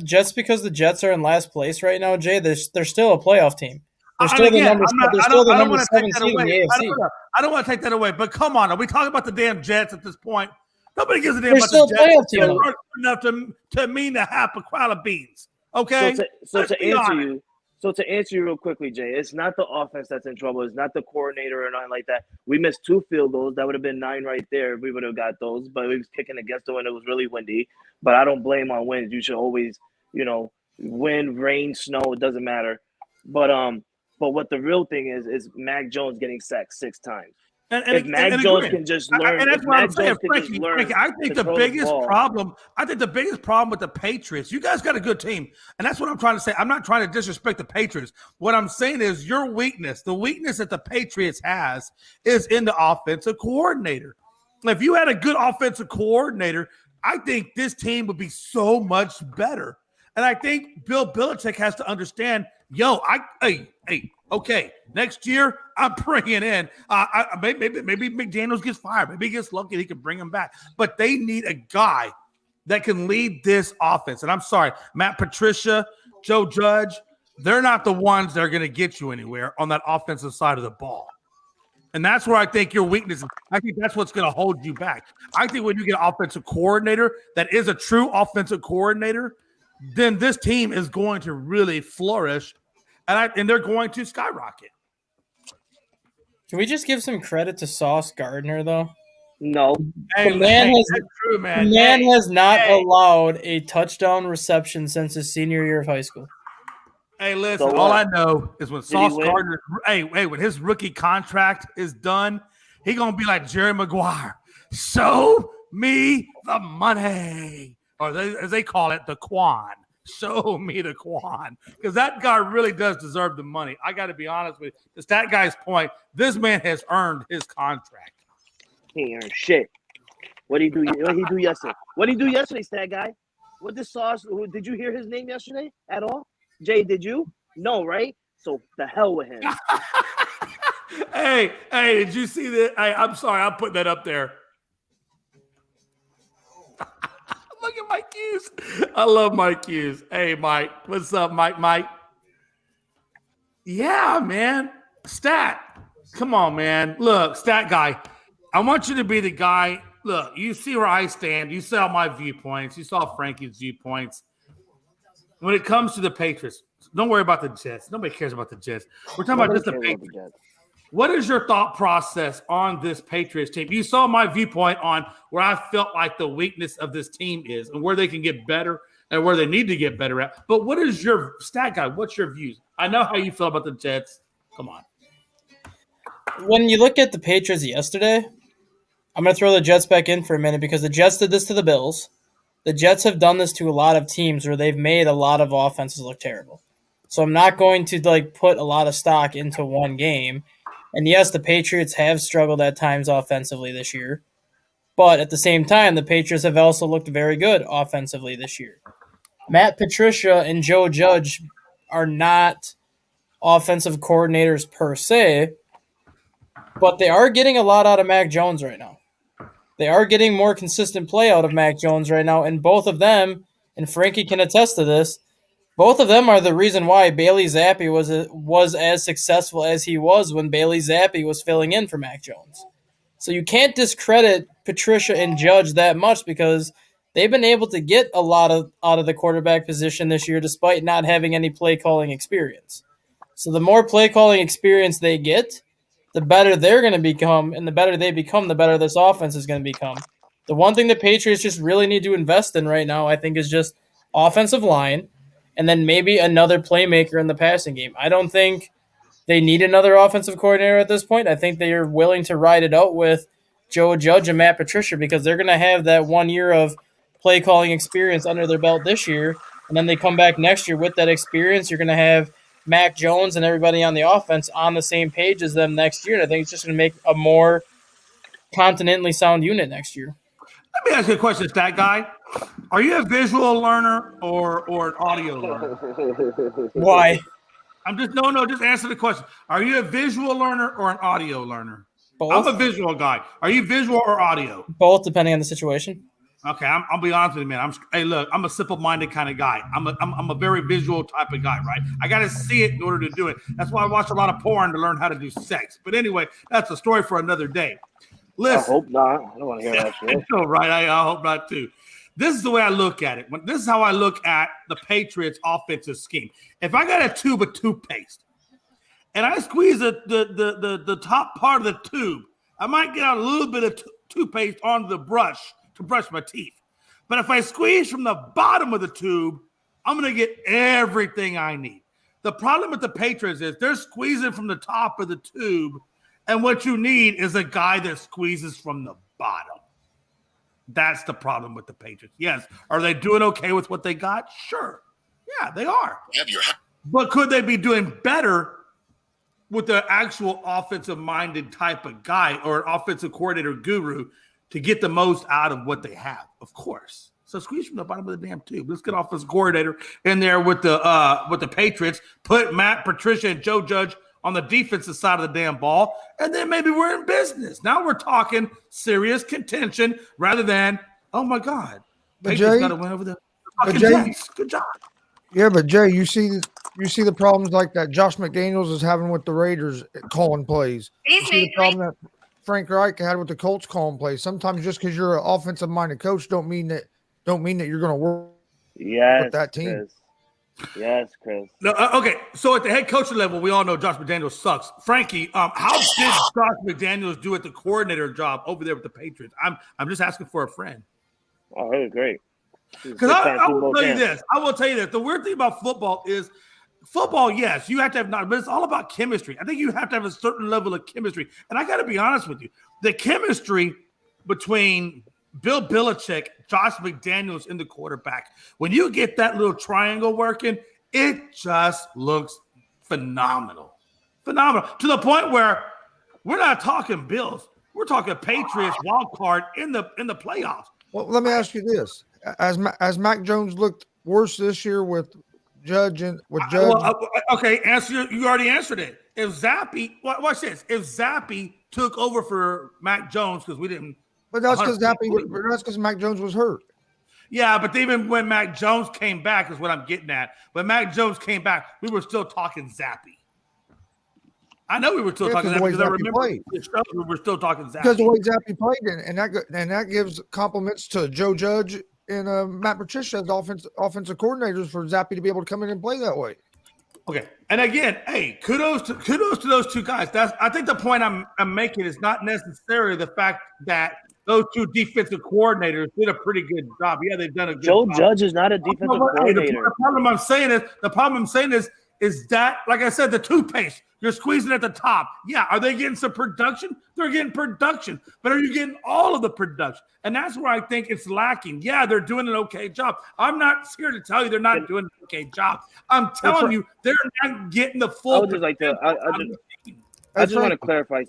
just because the Jets are in last place right now, Jay, they're still a playoff team. They're still the number 7 seed in the AFC. I don't want to take that away, but come on, are we talking about the damn Jets at this point? Nobody gives a damn about the Jets. They're enough to mean to half a crowd of beans. Okay. So to answer you real quickly, Jay, it's not the offense that's in trouble. It's not the coordinator or nothing like that. We missed 2 field goals. That would have been 9 right there. We would have got those, but we was kicking against the wind. It was really windy. But I don't blame on winds. You should always, wind, rain, snow. It doesn't matter. But what the real thing is Mac Jones getting sacked 6 times. If Mac Jones can just learn, and that's what I'm saying, Frankie, I think the biggest problem with the Patriots, you guys got a good team, and that's what I'm trying to say. I'm not trying to disrespect the Patriots. What I'm saying is the weakness that the Patriots has is in the offensive coordinator. If you had a good offensive coordinator, I think this team would be so much better. And I think Bill Belichick has to understand, okay, next year I'm bringing in. Maybe McDaniels gets fired. Maybe he gets lucky. He can bring him back. But they need a guy that can lead this offense. And I'm sorry, Matt Patricia, Joe Judge, they're not the ones that are going to get you anywhere on that offensive side of the ball. And that's where I think your weakness is. I think that's what's going to hold you back. I think when you get an offensive coordinator that is a true offensive coordinator, then this team is going to really flourish. And they're going to skyrocket. Can we just give some credit to Sauce Gardner, though? No. The man has not allowed a touchdown reception since his senior year of high school. Hey, listen, all I know is when Sauce Gardner, when his rookie contract is done, he's going to be like Jerry Maguire. Show me the money. Or as they call it, the Quan. Show me the Quan. Because that guy really does deserve the money. I got to be honest with you. It's that guy's point. This man has earned his contract. He ain't earned shit. What did he do yesterday? What did he do yesterday, Stat Guy? What did Sauce? Did you hear his name yesterday at all? Jay, did you? No, right? So the hell with him. Hey, did you see that? Hey, I'm sorry, I'm putting that up there. Look at Mike Hughes. I love Mike Hughes. Hey, Mike. What's up, Mike? Yeah, man. Stat. Come on, man. Look, stat guy. I want you to be the guy. Look, you see where I stand. You saw my viewpoints. You saw Frankie's viewpoints. When it comes to the Patriots, don't worry about the Jets. Nobody cares about the Jets. We're talking about just the Patriots. What is your thought process on this Patriots team? You saw my viewpoint on where I felt like the weakness of this team is and where they can get better and where they need to get better at. But what is your stat guy? What's your views? I know how you feel about the Jets. Come on. When you look at the Patriots yesterday, I'm going to throw the Jets back in for a minute because the Jets did this to the Bills. The Jets have done this to a lot of teams where they've made a lot of offenses look terrible. So I'm not going to put a lot of stock into one game. And yes, the Patriots have struggled at times offensively this year. But at the same time, the Patriots have also looked very good offensively this year. Matt Patricia and Joe Judge are not offensive coordinators per se, but they are getting a lot out of Mac Jones right now. They are getting more consistent play out of Mac Jones right now, and both of them, and Frankie can attest to this, both of them are the reason why Bailey Zappi was as successful as he was when Bailey Zappi was filling in for Mac Jones. So you can't discredit Patricia and Judge that much because they've been able to get a lot out of the quarterback position this year despite not having any play calling experience. So the more play calling experience they get, the better they're going to become, and the better they become, the better this offense is going to become. The one thing the Patriots just really need to invest in right now, I think, is just offensive line and then maybe another playmaker in the passing game. I don't think they need another offensive coordinator at this point. I think they are willing to ride it out with Joe Judge and Matt Patricia because they're going to have that 1 year of play calling experience under their belt this year, and then they come back next year with that experience. You're going to have Mac Jones and everybody on the offense on the same page as them next year, and I think it's just going to make a more continentally sound unit next year. Let me ask you a question, stat guy. Are you a visual learner or an audio learner? Why? Just answer the question. Are you a visual learner or an audio learner? Both. I'm a visual guy. Are you visual or audio? Both, depending on the situation. Okay, I'll be honest with you, man. I'm a simple-minded kind of guy. I'm a very visual type of guy, right? I got to see it in order to do it. That's why I watch a lot of porn to learn how to do sex. But anyway, that's a story for another day. Listen, I hope not. I don't want to hear that shit. I know, right? I hope not too. This is the way I look at it. This is how I look at the Patriots' offensive scheme. If I got a tube of toothpaste and I squeeze the top part of the tube, I might get out a little bit of toothpaste onto the brush to brush my teeth. But if I squeeze from the bottom of the tube, I'm going to get everything I need. The problem with the Patriots is they're squeezing from the top of the tube, and what you need is a guy that squeezes from the bottom. That's the problem with the Patriots. Yes. Are they doing okay with what they got? Sure. Yeah, they are. But could they be doing better with the actual offensive-minded type of guy or an offensive coordinator guru to get the most out of what they have? Of course. So squeeze from the bottom of the damn tube. Let's get offensive coordinator in there with the Patriots. Put Matt Patricia and Joe Judge on the defensive side of the damn ball, and then maybe we're in business. Now we're talking serious contention rather than, oh my God, Patriots got to win over the fucking Jets. Good job. Yeah, but Jay, you see the problems like that Josh McDaniels is having with the Raiders calling plays. You see the problem that Frank Reich had with the Colts calling plays. Sometimes just because you're an offensive-minded coach don't mean that you're going to work with that team. Chris. Yes, Chris. No, okay, so at the head coaching level, we all know Josh McDaniels sucks. Frankie, how did Josh McDaniels do at the coordinator job over there with the Patriots? I'm just asking for a friend. Oh, really great. Because I will tell you this. The weird thing about football is yes, you have to have knowledge, but it's all about chemistry. I think you have to have a certain level of chemistry. And I got to be honest with you. The chemistry between Bill Belichick, Josh McDaniels, and the quarterback, when you get that little triangle working, it just looks phenomenal. Phenomenal. To the point where we're not talking Bills. We're talking Patriots wild card in the playoffs. Well, let me ask you this. As Mac Jones looked worse this year with Judge and with Judge. Okay, you already answered it. If Zappy, watch this. If Zappy took over for Mac Jones because we didn't, but that's because Mac Jones was hurt. Yeah, but even when Mac Jones came back is what I'm getting at. When Mac Jones came back, we were still talking Zappy. I know we were still talking Zappy because I remember we were still talking Zappy. Because the way Zappy played, and that gives compliments to Joe Judge and Matt Patricia as offensive coordinators for Zappy to be able to come in and play that way. Okay, and again, hey, kudos to those two guys. I think the point I'm making is not necessarily the fact that those two defensive coordinators did a pretty good job. Yeah, they've done a good job. Joe Judge is not a defensive coordinator. The problem I'm saying is that, like I said, the toothpaste, you're squeezing at the top. Yeah, are they getting some production? They're getting production. But are you getting all of the production? And that's where I think it's lacking. Yeah, they're doing an okay job. I'm not scared to tell you they're not doing an okay job. I'm telling you, they're not getting the full. I just want to clarify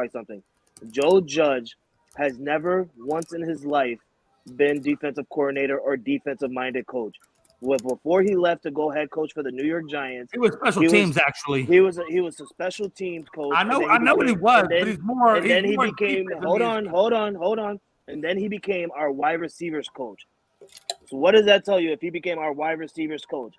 something. Joe Judge has never once in his life been defensive coordinator or defensive-minded coach. Before he left to go head coach for the New York Giants, he was special teams. Actually, he was a special teams coach. I know what he was, but he's more. And then he became. Hold on. And then he became our wide receivers coach. So what does that tell you? If he became our wide receivers coach,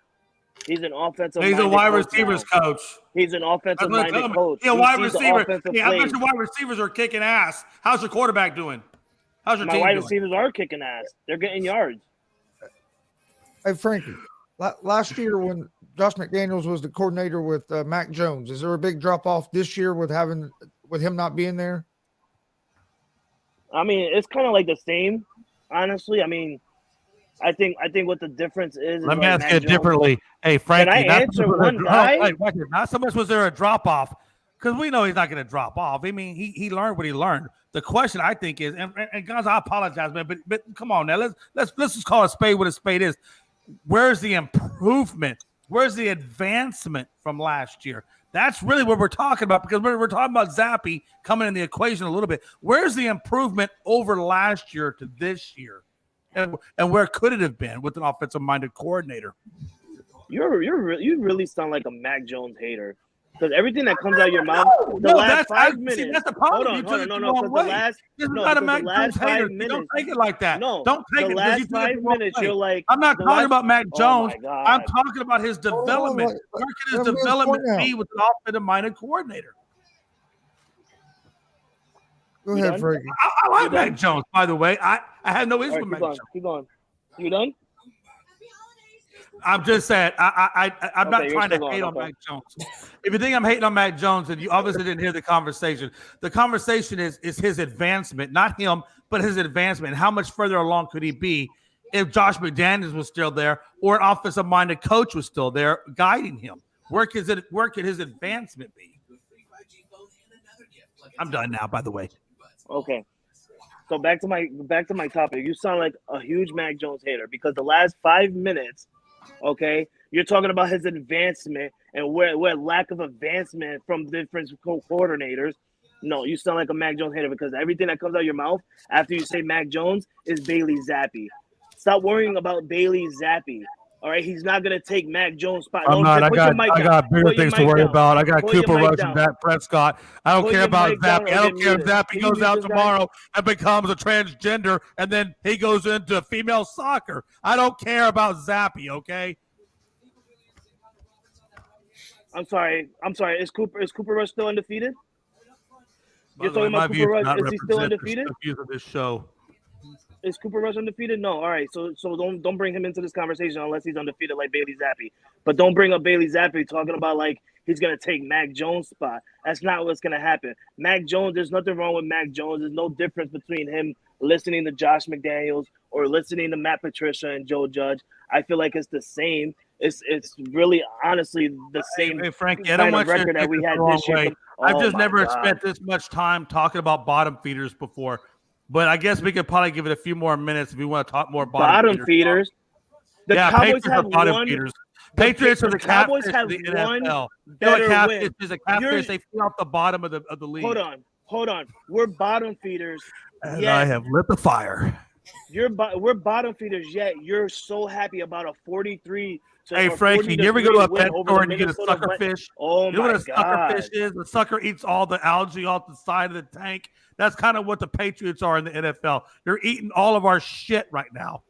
he's an offensive. He's a wide receivers coach. He's an offensive-minded coach. Yeah, wide receiver. Yeah, I bet your wide receivers are kicking ass. How's your quarterback doing? How's your team doing? My wide receivers are kicking ass. They're getting yards. Hey, Frankie, last year when Josh McDaniels was the coordinator with Mac Jones, is there a big drop-off this year with him not being there? I mean, it's kind of like the same, honestly. I mean, I think what the difference is. Let me ask it differently. Hey, Frankie, can I answer one guy? Not so much was there a drop-off, because we know he's not going to drop off. I mean, he learned what he learned. The question I think is, and guys, I apologize, man, but come on now, let's just call a spade what a spade is. Where's the improvement? Where's the advancement from last year? That's really what we're talking about, because we're talking about Zappy coming in the equation a little bit. Where's the improvement over last year to this year? And where could it have been with an offensive-minded coordinator? You really sound like a Mac Jones hater. Because everything that comes out of your mouth, last 5 minutes. See, that's the problem. Hold on, no. The last 5 minutes. Don't take it like that. No, don't take the last 5 minutes. You're like, I'm not talking about Mac Jones. I'm talking about his development. Where can his development be with an offensive-minded coordinator? Go ahead, Frankie. I like Mac Jones, by the way. I had no issue with Mac Jones. Keep going. You done? I'm just saying, I'm not trying to hate on Mac Jones. If you think I'm hating on Mac Jones, and you obviously didn't hear the conversation is his advancement, not him, but his advancement. How much further along could he be if Josh McDaniels was still there or an offensive-minded coach was still there guiding him? Where could his advancement be? I'm done now, by the way. Okay. So back to my topic. You sound like a huge Mac Jones hater because the last 5 minutes, okay, you're talking about his advancement and where lack of advancement from different coordinators. No, you sound like a Mac Jones hater because everything that comes out of your mouth after you say Mac Jones is Bailey Zappi. Stop worrying about Bailey Zappi. All right, he's not gonna take Mac Jones' spot. I'm not. I got bigger things to worry about. I got Cooper Rush and Dak Prescott. I don't care about Zappy. I don't care if Zappy goes out tomorrow and becomes a transgender, and then he goes into female soccer. I don't care about Zappy. Okay. I'm sorry. Is Cooper Rush still undefeated? You're talking about Cooper Rush? Is he still undefeated? Of this show. Is Cooper Rush undefeated? No. All right. So don't bring him into this conversation unless he's undefeated like Bailey Zappi. But don't bring up Bailey Zappi talking about like he's gonna take Mac Jones' spot. That's not what's gonna happen. Mac Jones, there's nothing wrong with Mac Jones. There's no difference between him listening to Josh McDaniels or listening to Matt Patricia and Joe Judge. I feel like it's the same. It's really honestly the same. Hey, Frankie, I don't want you to take this the wrong way. I've just never spent this much time talking about bottom feeders before. But I guess we could probably give it a few more minutes if we want to talk more bottom feeders. The Cowboys have bottom one. Feeders. Patriots are the Cowboys have the one NFL. better Catfish win. is a catfish. They feel off the bottom of the league. Hold on. We're bottom feeders. And I have lit the fire. We're bottom feeders. Yet you're so happy about a 43 Hey, a Frankie, you ever go to a pet store and you get a sucker Vikings. fish? Oh, You know my what a sucker God. fish is? The sucker eats all the algae off the side of the tank. That's kind of what the Patriots are in the NFL. They're eating all of our shit right now.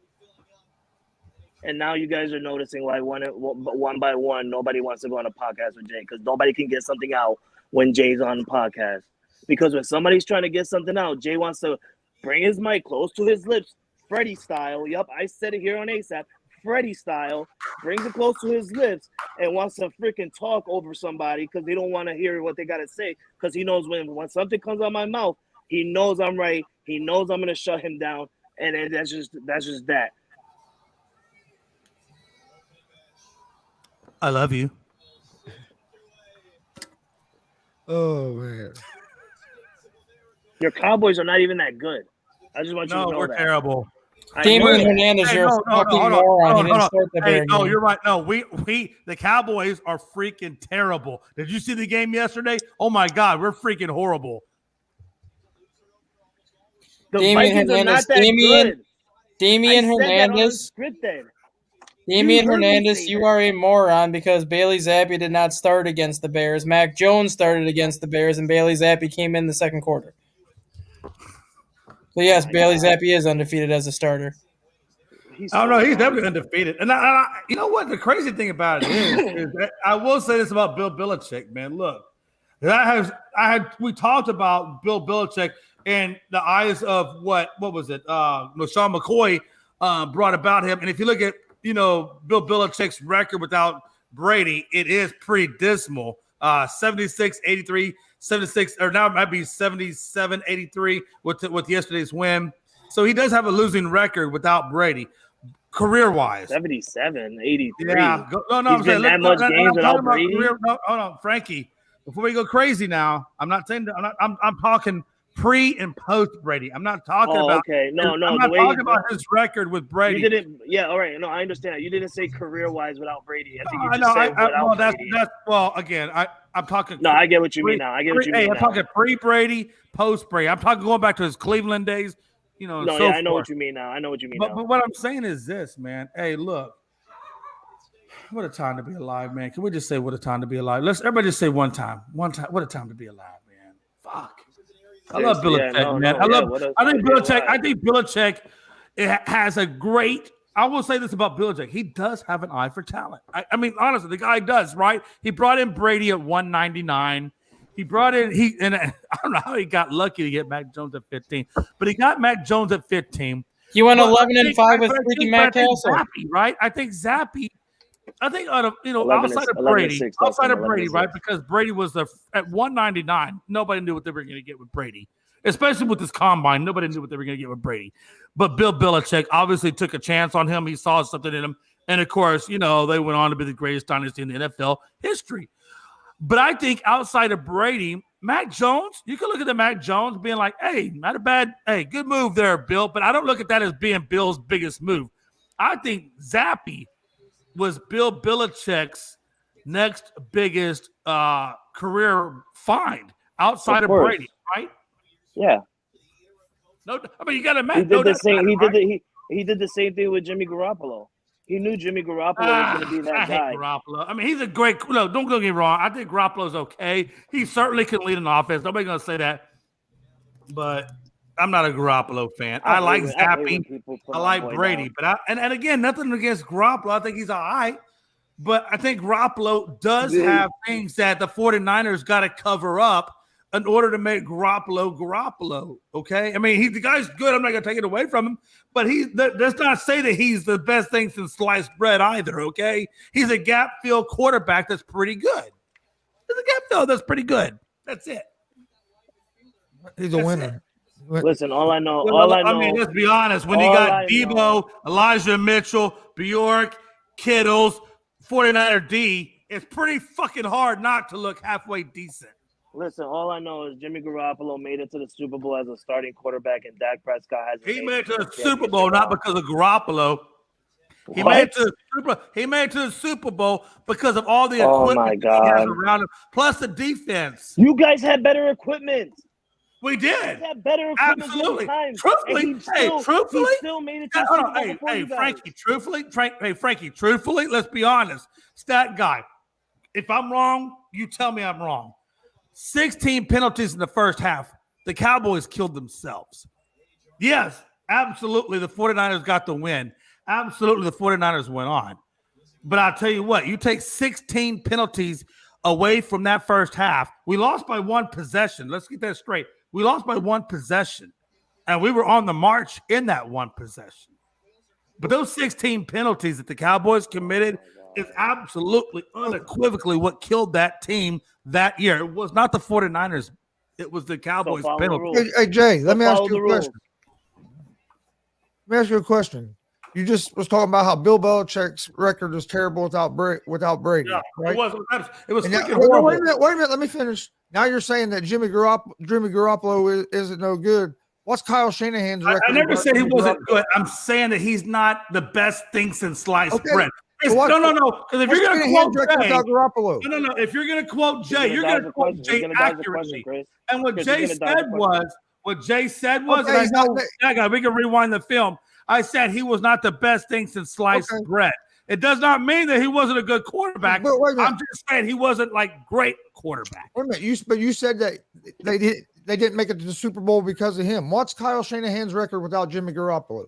And now you guys are noticing why one by one, nobody wants to go on a podcast with Jay because nobody can get something out when Jay's on the podcast. Because when somebody's trying to get something out, Jay wants to bring his mic close to his lips, Freddie style. Yup, I said it here on ASAP. Freddie style, brings it close to his lips and wants to freaking talk over somebody because they don't want to hear what they got to say because he knows when something comes out of my mouth, he knows I'm right. He knows I'm going to shut him down. And that's just that. I love you. Oh, man. Your Cowboys are not even that good. I just want you to know we're that. terrible. Damian Hernandez, you're a fucking moron. He didn't start the very game. You're right. No, the Cowboys are freaking terrible. Did you see the game yesterday? Oh my God, we're freaking horrible. The Vikings are not that good. Damian Hernandez. Damian Hernandez, you are a moron because Bailey Zappi did not start against the Bears. Mac Jones started against the Bears, and Bailey Zappi came in the second quarter. So, yes, Bailey Zappi is undefeated as a starter. Oh, no, he's definitely undefeated. And I you know what? The crazy thing about it is that I will say this about Bill Belichick, man. Look, we talked about Bill Belichick and the eyes of what was it? Sean McCoy brought about him. And if you look at, Bill Belichick's record without Brady, it is pretty dismal. 76-83. 76, or now it might be 77-83 with yesterday's win. So he does have a losing record without Brady, career-wise. 77-83. Yeah. He's been that much games without Brady. Hold on, Frankie. Before we go crazy now, I'm not saying that. I'm talking pre and post Brady. I'm not talking about. Okay. No. I'm not talking about his record with Brady. You didn't. Yeah. All right. No, I understand. You didn't say career-wise without Brady. I think you just said without Brady. Again, I'm talking. No, I get what you mean now. I'm talking pre-Brady, post-Brady. I'm talking going back to his Cleveland days. I know what you mean now. But what I'm saying is this, man. Hey, look. What a time to be alive, man. Can we just say what a time to be alive? Let's everybody just say one time. What a time to be alive, man. Fuck. I love Belichick, man. I think Belichick has a great. I will say this about Belichick. He does have an eye for talent. I mean, honestly, the guy does, right? He brought in Brady at 199. And I don't know how he got lucky to get Mac Jones at 15, but he got Mac Jones at 15. He went 11-5 with freaking Matt Castle, right? I think Zappi. I think out of outside of Brady, right? Because Brady was at 199. Nobody knew what they were going to get with Brady, especially with this combine. Nobody knew what they were going to get with Brady. But Bill Belichick obviously took a chance on him. He saw something in him, and of course, they went on to be the greatest dynasty in the NFL history. But I think outside of Brady, Mac Jones, you can look at the Mac Jones being like, "Hey, not a bad, good move there, Bill." But I don't look at that as being Bill's biggest move. I think Zappi was Bill Belichick's next biggest career find outside of Brady, right? Yeah. No, I mean you got to imagine. He did the same thing with Jimmy Garoppolo. He knew Jimmy Garoppolo was going to be that guy. Hate Garoppolo. I mean, he's a great. No, don't get me wrong. I think Garoppolo's okay. He certainly can lead an offense. Nobody's going to say that. But I'm not a Garoppolo fan. I like Zappi. I like Brady. But and again, nothing against Garoppolo. I think he's all right. But I think Garoppolo does have things that the 49ers got to cover up in order to make Garoppolo, okay? I mean, the guy's good. I'm not going to take it away from him. But does not say that he's the best thing since sliced bread either, okay? He's a gap-field quarterback that's pretty good. He's a gap-field that's pretty good. That's it. He's a winner. Listen, all I know. I mean, let's be honest. When you got Debo, Elijah Mitchell, Bjork, Kittles, 49er D, it's pretty fucking hard not to look halfway decent. Listen, all I know is Jimmy Garoppolo made it to the Super Bowl as a starting quarterback, and Dak Prescott has. He made it to the Super Bowl not because of Garoppolo. He made it to the Super Bowl because of all the equipment he has around him, plus the defense. You guys had better equipment. We did. He had better equipment Absolutely. times. Truthfully, He still made it to the Super Bowl before you guys. Frankie, truthfully, let's be honest. Stat guy, if I'm wrong, you tell me I'm wrong. 16 penalties in the first half. The Cowboys killed themselves. Yes, absolutely, the 49ers got the win. Absolutely, the 49ers went on. But I'll tell you what, you take 16 penalties away from that first half. We lost by one possession. Let's get that straight. We lost by one possession, and we were on the march in that one possession. But those 16 penalties that the Cowboys committed is absolutely unequivocally what killed that team that year. It was not the 49ers. It was the Cowboys penalty. Hey, Jay, let me ask you a question. Let me ask you a question. You just was talking about how Bill Belichick's record is terrible without Brady. Yeah, right? It was freaking horrible. horrible. Wait a minute. Let me finish. Now you're saying that Jimmy Garoppolo isn't no good. What's Kyle Shanahan's record? I never said he wasn't good. I'm saying that he's not the best thing since sliced bread. So no. Because if you're going to quote Jay, Garoppolo. No. If you're going to quote Jay, you're going to quote Jay accurately. And what Jay said was, we can rewind the film. I said he was not the best thing since sliced bread. It does not mean that he wasn't a good quarterback. I'm just saying he wasn't like great quarterback. Wait a minute. But you said that they didn't make it to the Super Bowl because of him. What's Kyle Shanahan's record without Jimmy Garoppolo?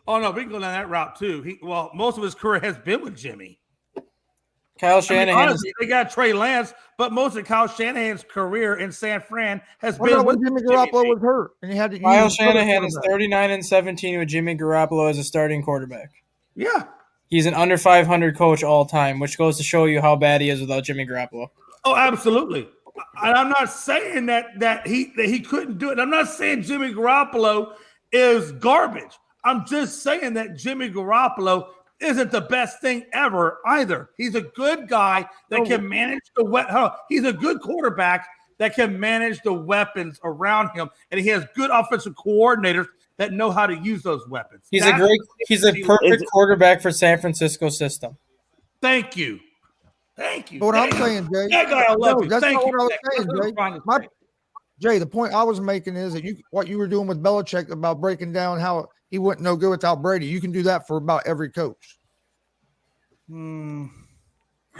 Oh no, we can go down that route too. Most of his career has been with Jimmy. Kyle Shanahan. Honestly, they got Trey Lance, but most of Kyle Shanahan's career in San Fran has been with Jimmy Garoppolo was hurt, and he had to. Kyle Shanahan is 39-17 with Jimmy Garoppolo as a starting quarterback. Yeah, he's an under 500 coach all time, which goes to show you how bad he is without Jimmy Garoppolo. Oh, absolutely. And I'm not saying that he couldn't do it. I'm not saying Jimmy Garoppolo is garbage. I'm just saying that Jimmy Garoppolo isn't the best thing ever either. He's a good guy that can manage he's a good quarterback that can manage the weapons around him, and he has good offensive coordinators that know how to use those weapons. He's a perfect quarterback for San Francisco system. Thank you. But what I'm saying, Jay, that guy I love you. That's Thank not you. what I was saying, Jay. Jay, the point I was making is that what you were doing with Belichick about breaking down how he wouldn't no good without Brady. You can do that for about every coach.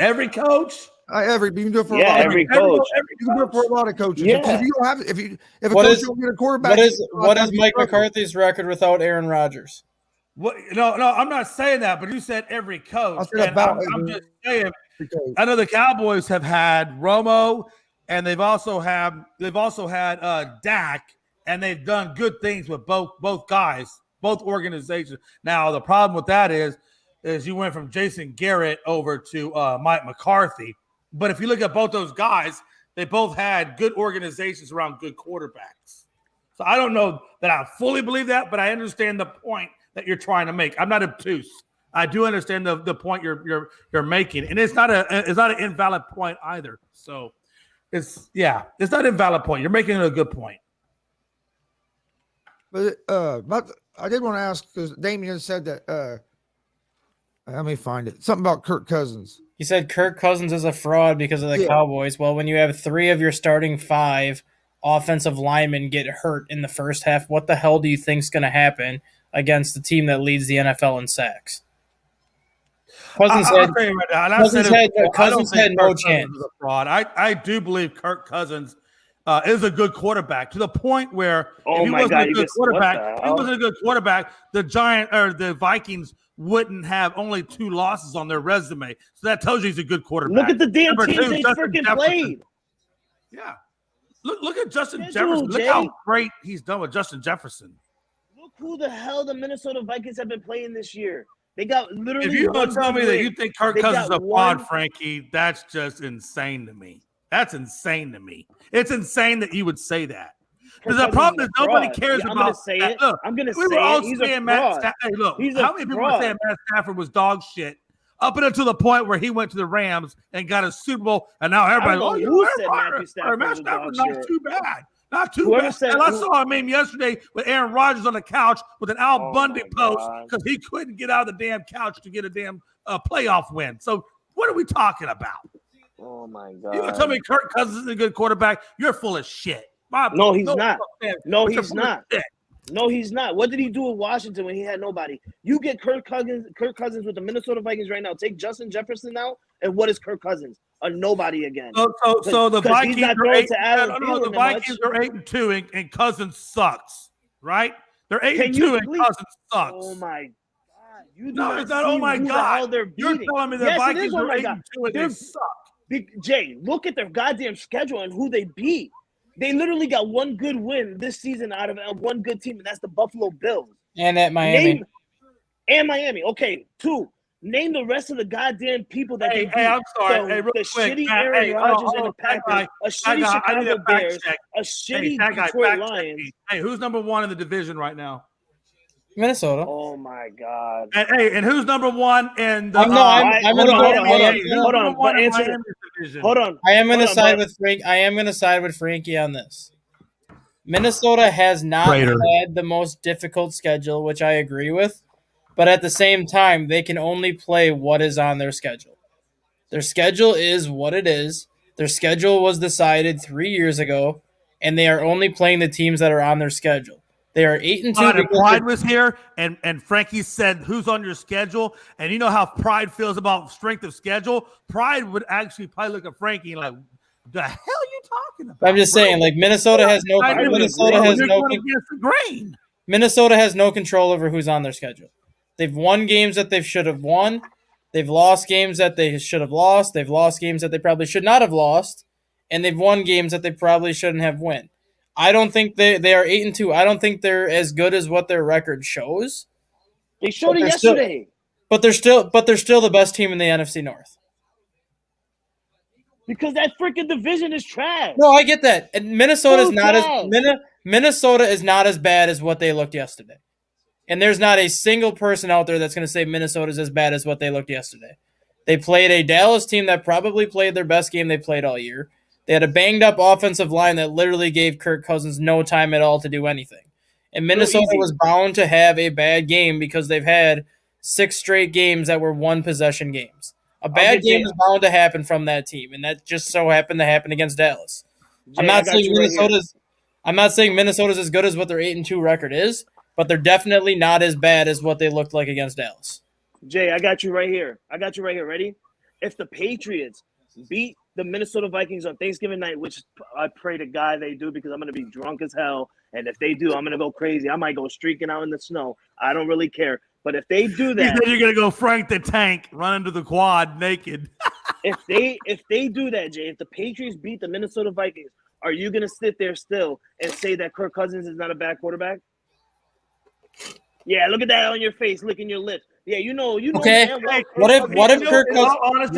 Every coach? You can do it for a lot every coach. You can do it for a lot of coaches. Yeah. If you don't have, if a coach don't get a quarterback, what is Mike McCarthy's record without Aaron Rodgers? What? No, I'm not saying that. But you said every coach. I'm just saying. I know the Cowboys have had Romo, and they've also had Dak, and they've done good things with both guys, both organizations. Now the problem with that is you went from Jason Garrett over to Mike McCarthy. But if you look at both those guys, they both had good organizations around good quarterbacks. So I don't know that I fully believe that, but I understand the point that you're trying to make. I'm not obtuse. I do understand the point you're making, and it's not an invalid point either. So it's not an invalid point. You're making a good point. But I did want to ask because Damian said that. Let me find it. Something about Kirk Cousins. He said Kirk Cousins is a fraud because of the Cowboys. Well, when you have 3 of your starting 5 offensive linemen get hurt in the first half, what the hell do you think is going to happen against the team that leads the NFL in sacks? Cousins had no chance. Fraud. I do believe Kirk Cousins is a good quarterback to the point where if he wasn't a good quarterback, the Vikings wouldn't have only 2 losses on their resume. So that tells you he's a good quarterback. Look at the damn teams they freaking played. Yeah. Look at Justin Jefferson. Look how great he's done with Justin Jefferson. Look who the hell the Minnesota Vikings have been playing this year. They got literally. If you're going to tell me that you think Kirk Cousins is a fraud, Frankie, that's just insane to me. That's insane to me. It's insane that you would say that. Because the problem is nobody cares about. I'm going to say it. Look, I'm going to say it. He's a fraud. Hey, look, how many people were saying Matt Stafford was dog shit up until the point where he went to the Rams and got a Super Bowl, and now everybody, who said Matthew Stafford Matt Stafford not too bad. Not too Whoever bad. And I saw a meme yesterday with Aaron Rodgers on the couch with an Al Bundy post because he couldn't get out of the damn couch to get a damn playoff win. So what are we talking about? Oh, my God. You gonna tell me Kirk Cousins is a good quarterback? You're full of shit. No, he's not. Man, No, with your he's not. shit. No, he's not. What did he do with Washington when he had nobody? You get Kirk Cousins with the Minnesota Vikings right now. Take Justin Jefferson out, and what is Kirk Cousins? A nobody again. So the Vikings he's not are throwing 8. to Allen The Thielen Vikings much. are 8-2, and Cousins sucks, right? They're 8-2, and please- Cousins sucks. Oh my God! You do No, not it's not. see Oh my who God! the hell they're You're beating. telling me the Yes, it Vikings is. Oh are my 8-2 God. and they suck. Jay, look at their goddamn schedule and who they beat. They literally got one good win this season out of one good team, and that's the Buffalo Bills. And at Miami. And Miami. Okay, 2. Name the rest of the goddamn people that they beat. Hey, I'm sorry. Hey, real the quick, shitty Matt, Aaron Rodgers hold and on, the Packers, guy, a shitty I need Chicago a fact Bears, check. a shitty That guy, Detroit fact check Lions. me. Hey, who's number 1 in the division right now? Minnesota. Oh my God! And who's number 1 in the? I'm Hold on. But answer Miami's division. Hold on. I am going to side with Frank. I am going to side with Frankie on this. Minnesota has not had the most difficult schedule, which I agree with, but at the same time, they can only play what is on their schedule. Their schedule is what it is. Their schedule was decided 3 years ago, and they are only playing the teams that are on their schedule. They are 8-2. And Pride was here, and Frankie said, "Who's on your schedule?" And you know how Pride feels about strength of schedule. Pride would actually probably look at Frankie like, "The hell are you talking about?" I'm just saying, like Minnesota has no control over who's on their schedule. They've won games that they should have won. They've lost games that they should have lost. They've lost games that they probably should not have lost, and they've won games that they probably shouldn't have won. I don't think they are 8-2. I don't think they're as good as what their record shows. They showed it yesterday. But they're still the best team in the NFC North. Because that freaking division is trash. No, I get that. And Minnesota is not as bad as what they looked yesterday. And there's not a single person out there that's going to say Minnesota's as bad as what they looked yesterday. They played a Dallas team that probably played their best game they played all year. They had a banged-up offensive line that literally gave Kirk Cousins no time at all to do anything. And Minnesota was bound to have a bad game because they've had 6 straight games that were one-possession games. A bad game is bound to happen from that team, and that just so happened to happen against Dallas. I'm not saying Minnesota's as good as what their 8-2 record is, but they're definitely not as bad as what they looked like against Dallas. Jay, I got you right here. Ready? If the Patriots beat the Minnesota Vikings on Thanksgiving night, which I pray to God they do because I'm going to be drunk as hell. And if they do, I'm going to go crazy. I might go streaking out in the snow. I don't really care. But if they do that, you're going to go Frank the Tank, run into the quad naked. if they do that, Jay, if the Patriots beat the Minnesota Vikings, are you going to sit there still and say that Kirk Cousins is not a bad quarterback? Yeah, look at that on your face, licking your lips. Yeah, you know. Okay. What if Kirk Cousins?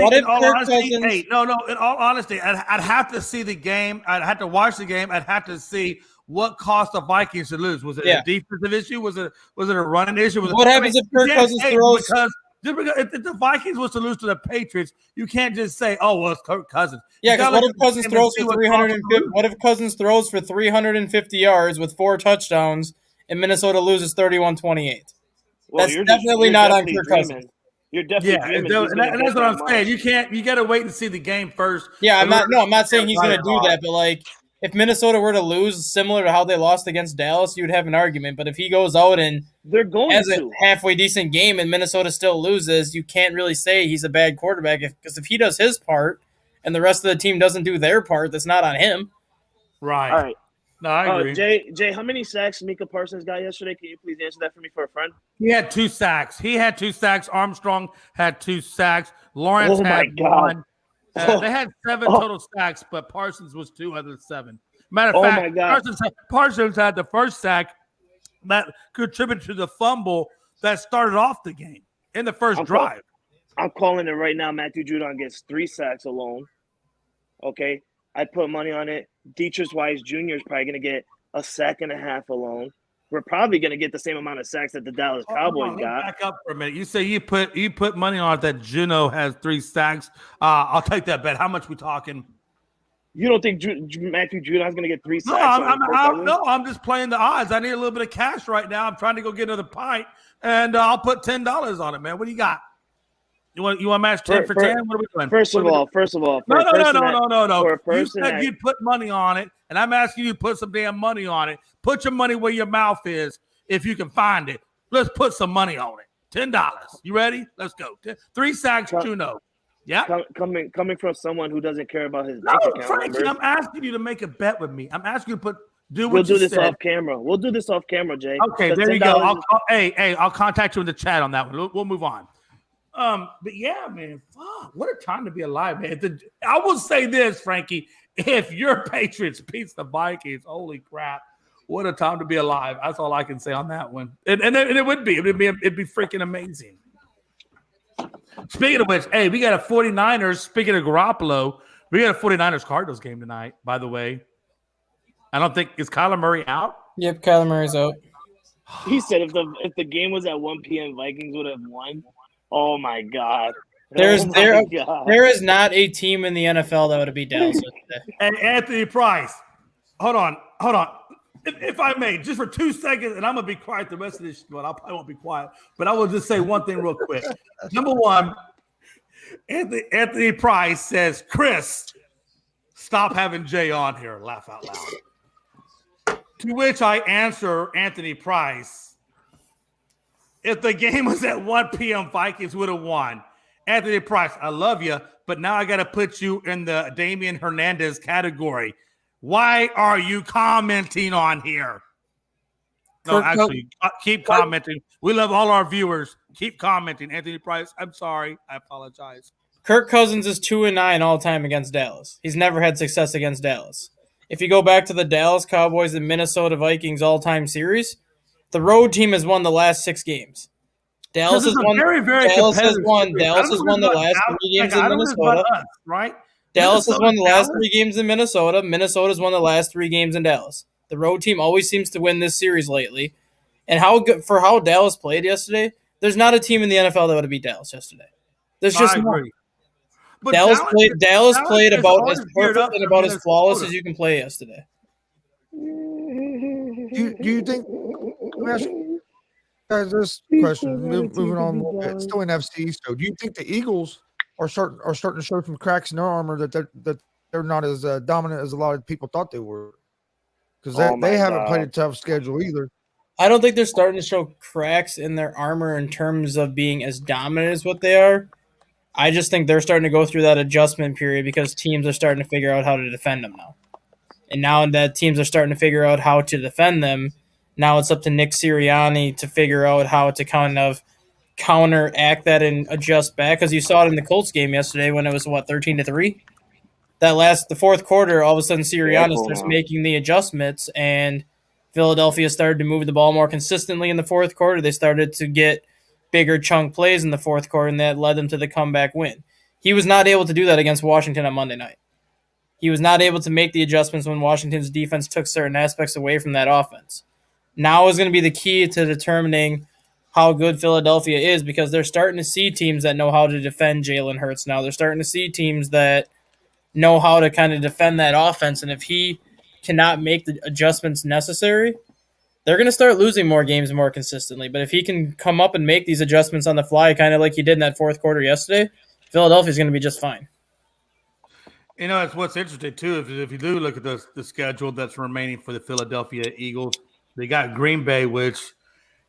Hey, no. In all honesty, I'd have to see the game. I'd have to watch the game. I'd have to see what caused the Vikings to lose. Was it a defensive issue? Was it a running issue? What happens if Kirk Cousins throws? Because if the Vikings was to lose to the Patriots, you can't just say, "Oh, well, it's Kirk Cousins." Yeah, because what if Cousins throws for 350? What if Cousins throws for 350 yards with 4 touchdowns and Minnesota loses 31-28? Well, that's definitely not on Kirk Cousins. You're definitely and that's what I'm saying. You got to wait and see the game first. Yeah, I'm not saying he's going to do that, but like if Minnesota were to lose similar to how they lost against Dallas, you would have an argument. But if he goes out and has a halfway decent game and Minnesota still loses, you can't really say he's a bad quarterback because if he does his part and the rest of the team doesn't do their part, that's not on him. Right. All right. No, I agree. Jay, how many sacks Micah Parsons got yesterday? Can you please answer that for me for a friend? He had 2 sacks. Armstrong had 2 sacks. Lawrence had 1. They had 7 total sacks, but Parsons was 2 out of the 7. Matter of fact, Parsons had the first sack that contributed to the fumble that started off the game in the first drive. I'm calling it right now. Matthew Judon gets 3 sacks alone. Okay, I put money on it. Dietrich Wise Jr. is probably going to get a sack and a half alone. We're probably going to get the same amount of sacks that the Dallas Cowboys got. Back up for a minute. You say you put money on it that Juno has 3 sacks. I'll take that bet. How much we talking? You don't think Matthew Judon is going to get 3 sacks? I'm just playing the odds. I need a little bit of cash right now. I'm trying to go get another pint, and I'll put $10 on it, man. What do you got? You want to match 10 for 10? What are we doing? First of all, No. For a You person said you'd put money on it, and I'm asking you to put some damn money on it. Put your money where your mouth is if you can find it. Let's put some money on it. $10. You ready? Let's go. 3 sacks, Juno. Yeah. Coming from someone who doesn't care about his bank account Frankie, numbers. I'm asking you to make a bet with me. I'm asking you to do what We'll do you this said. off camera. We'll do this off camera, Jay. Okay, there you go. I'll contact you in the chat on that one. We'll move on. But yeah, man, fuck, what a time to be alive, man. I will say this, Frankie, if your Patriots beats the Vikings, holy crap, what a time to be alive. That's all I can say on that one. And it would be. It'd be freaking amazing. Speaking of which, hey, we got a 49ers, speaking of Garoppolo, we got a 49ers Cardinals game tonight, by the way. I don't think, is Kyler Murray out? Yep, Kyler Murray's out. He said if the game was at 1 p.m., Vikings would have won. Oh my God. There is not a team in the NFL that would beat Dallas today. And Anthony Price. Hold on. If I may, just for 2 seconds, and I'm going to be quiet the rest of this, but I probably won't be quiet, but I will just say one thing real quick. Number one, Anthony Price says, Chris, stop having Jay on here. Laugh out loud. To which I answer Anthony Price, if the game was at 1 p.m., Vikings would have won. Anthony Price, I love you, but now I got to put you in the Damian Hernandez category. Why are you commenting on here? No, actually, keep commenting. We love all our viewers. Keep commenting. Anthony Price, I'm sorry. I apologize. Kirk Cousins is 2-9 all time against Dallas. He's never had success against Dallas. If you go back to the Dallas Cowboys and Minnesota Vikings all-time series, the road team has won the last 6 games. Dallas has won. Dallas has won the last 3 games in Minnesota. Right? Dallas has won the last 3 games in Minnesota. Minnesota's won the last 3 games in Dallas. The road team always seems to win this series lately. And how Dallas played yesterday, there's not a team in the NFL that would have beat Dallas yesterday. There's just not. Dallas played about as perfect and about as flawless as you can play yesterday. Do you think? Guys, this question. Moving on a little bit. Still in FC. So, do you think the Eagles are starting to show some cracks in their armor that they're not as dominant as a lot of people thought they were? Because they haven't played a tough schedule either. I don't think they're starting to show cracks in their armor in terms of being as dominant as what they are. I just think they're starting to go through that adjustment period because teams are starting to figure out how to defend them now. And now that teams are starting to figure out how to defend them, now it's up to Nick Sirianni to figure out how to kind of counteract that and adjust back. Because you saw it in the Colts game yesterday when it was, 13-3? The fourth quarter, all of a sudden Sirianni starts making the adjustments, and Philadelphia started to move the ball more consistently in the fourth quarter. They started to get bigger chunk plays in the fourth quarter, and that led them to the comeback win. He was not able to do that against Washington on Monday night. He was not able to make the adjustments when Washington's defense took certain aspects away from that offense. Now is going to be the key to determining how good Philadelphia is, because they're starting to see teams that know how to defend Jalen Hurts now. They're starting to see teams that know how to kind of defend that offense, and if he cannot make the adjustments necessary, they're going to start losing more games more consistently. But if he can come up and make these adjustments on the fly, kind of like he did in that fourth quarter yesterday, Philadelphia's going to be just fine. You know, it's what's interesting, too, if you do look at the schedule that's remaining for the Philadelphia Eagles, they got Green Bay, which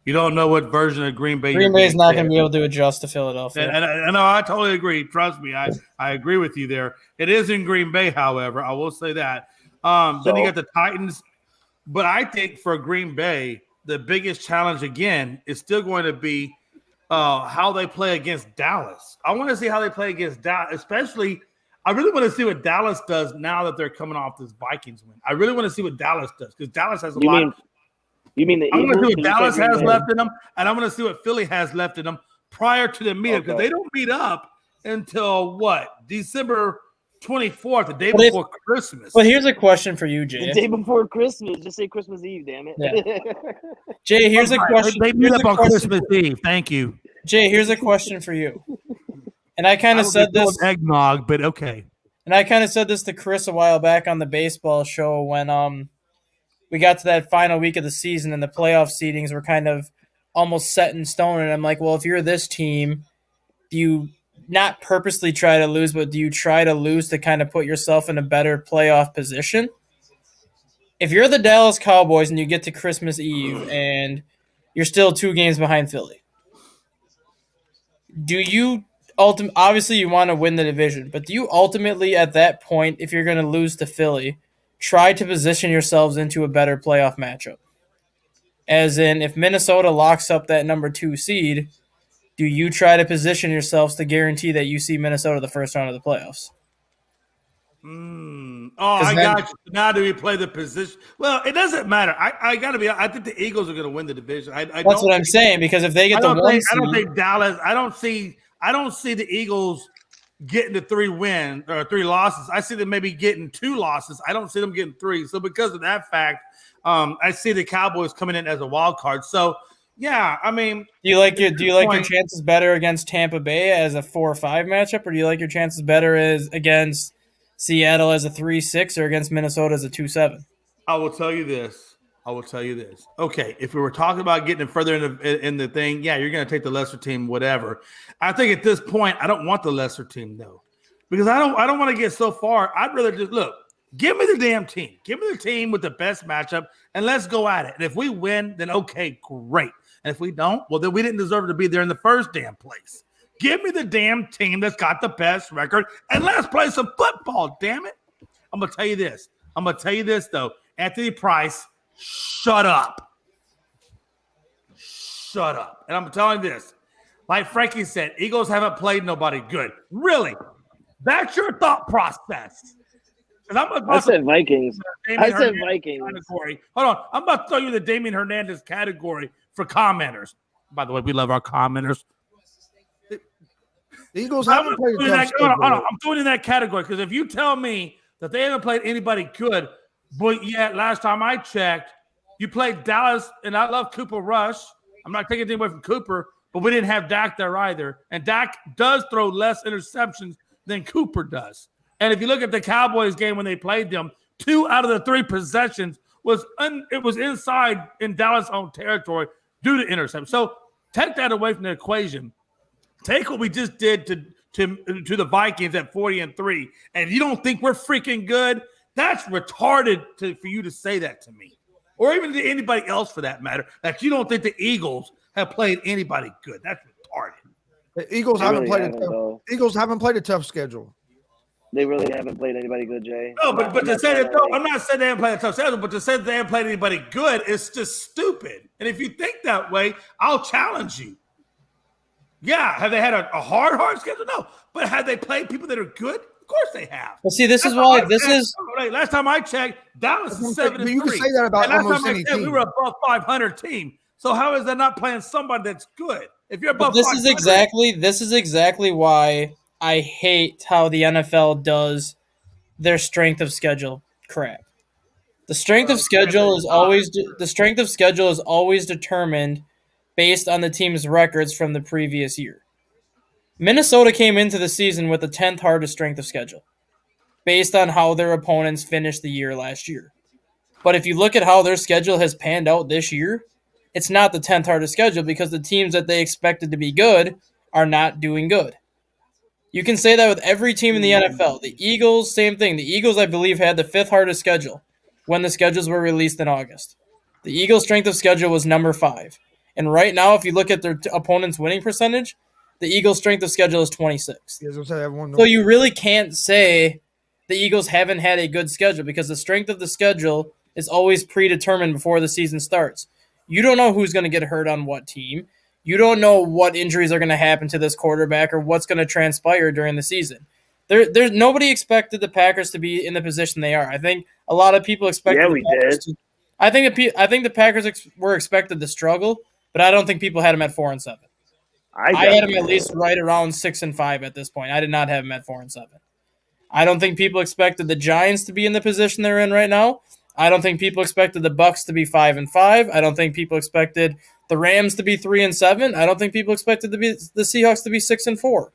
you don't know what version of Green Bay. Green Bay's not going to be able to adjust to Philadelphia. And I totally agree. Trust me, I agree with you there. It is in Green Bay, however. I will say that. Then you got the Titans. But I think for Green Bay, the biggest challenge, again, is still going to be how they play against Dallas. I want to see how they play against Dallas, especially – I really want to see what Dallas does now that they're coming off this Vikings win. I really want to see what Dallas does, because Dallas has a lot. You mean the I want to Eagles? see what Dallas has left in them, and I want to see what Philly has left in them prior to the meetup, because they don't meet up until December 24th, the day before Christmas. But here's a question for you, Jay. The day before Christmas. Just say Christmas Eve, damn it. Yeah. Jay, here's a question. They meet up on Christmas Eve. Thank you. Jay, here's a question for you. And I kind of said this eggnog, but okay. And I kind of said this to Chris a while back on the baseball show when we got to that final week of the season and the playoff seedings were kind of almost set in stone. And I'm like, well, if you're this team, do you not purposely try to lose, but do you try to lose to kind of put yourself in a better playoff position? If you're the Dallas Cowboys and you get to Christmas Eve and you're still 2 games behind Philly, do you obviously you want to win the division, but do you ultimately at that point, if you're going to lose to Philly, try to position yourselves into a better playoff matchup? As in, if Minnesota locks up that number 2 seed, do you try to position yourselves to guarantee that you see Minnesota the first round of the playoffs? I got you. Now do we play the position? Well, it doesn't matter. I got to be. I think the Eagles are going to win the division. That's what I'm saying, because if they get the 1 seed, I don't think Dallas. I don't see the Eagles getting the 3 wins or 3 losses. I see them maybe getting 2 losses. I don't see them getting 3. So because of that fact, I see the Cowboys coming in as a wild card. So yeah, I mean, do you like your chances better against Tampa Bay as a 4-5 matchup, or do you like your chances better as against Seattle as a 3-6 or against Minnesota as a 2-7? I will tell you this. Okay, if we were talking about getting further in the thing, yeah, you're going to take the lesser team, whatever. I think at this point, I don't want the lesser team though, because I don't want to get so far. I'd rather just look. Give me the damn team. Give me the team with the best matchup, and let's go at it. And if we win, then okay, great. And if we don't, well, then we didn't deserve to be there in the first damn place. Give me the damn team that's got the best record, and let's play some football, damn it. I'm going to tell you this. Though. Anthony Price, shut up. And I'm telling you this. Like Frankie said, Eagles haven't played nobody good. Really? That's your thought process. I said Vikings. Category. Hold on. I'm about to throw you the Damian Hernandez category for commenters. By the way, we love our commenters. The Eagles haven't played I'm throwing in that category because if you tell me that they haven't played anybody good, but yet last time I checked, you played Dallas, and I love Cooper Rush. I'm not taking anything away from Cooper, but we didn't have Dak there either. And Dak does throw less interceptions than Cooper does. And if you look at the Cowboys game when they played them, 2 out of the 3 possessions was inside in Dallas' own territory due to interception. So take that away from the equation. Take what we just did to the Vikings at 40-3, and you don't think we're freaking good? That's retarded for you to say that to me, or even to anybody else for that matter. That you don't think the Eagles have played anybody good. That's retarded. The Eagles haven't played a tough schedule. They really haven't played anybody good, Jay. No, but to say that, no, I'm not saying they haven't played a tough schedule, but to say that they haven't played anybody good is just stupid. And if you think that way, I'll challenge you. Yeah, have they had a hard schedule? No. But have they played people that are good? Of course they have. Well, see, this is why last time I checked, Dallas is 7-3. You can say that about almost any team. We were above 500 team. So how is that not playing somebody that's good? If you're above, this is exactly why I hate how the NFL does their strength of schedule crap. The strength of schedule is always determined based on the team's records from the previous year. Minnesota came into the season with the 10th hardest strength of schedule based on how their opponents finished the year last year. But if you look at how their schedule has panned out this year, it's not the 10th hardest schedule because the teams that they expected to be good are not doing good. You can say that with every team in the NFL. The Eagles, same thing. The Eagles, I believe, had the 5th hardest schedule when the schedules were released in August. The Eagles' strength of schedule was number 5. And right now, if you look at their opponent's winning percentage, the Eagles' strength of schedule is 26. So you really can't say the Eagles haven't had a good schedule because the strength of the schedule is always predetermined before the season starts. You don't know who's going to get hurt on what team. You don't know what injuries are going to happen to this quarterback or what's going to transpire during the season. There's nobody expected the Packers to be in the position they are. I think a lot of people expected. Yeah, we did. I think the Packers were expected to struggle, but I don't think people had them at 4-7. I had them at least right around 6-5 at this point. I did not have them at 4-7. I don't think people expected the Giants to be in the position they're in right now. I don't think people expected the Bucs to be 5-5. I don't think people expected the Rams to be 3-7. I don't think people expected the Seahawks to be 6-4.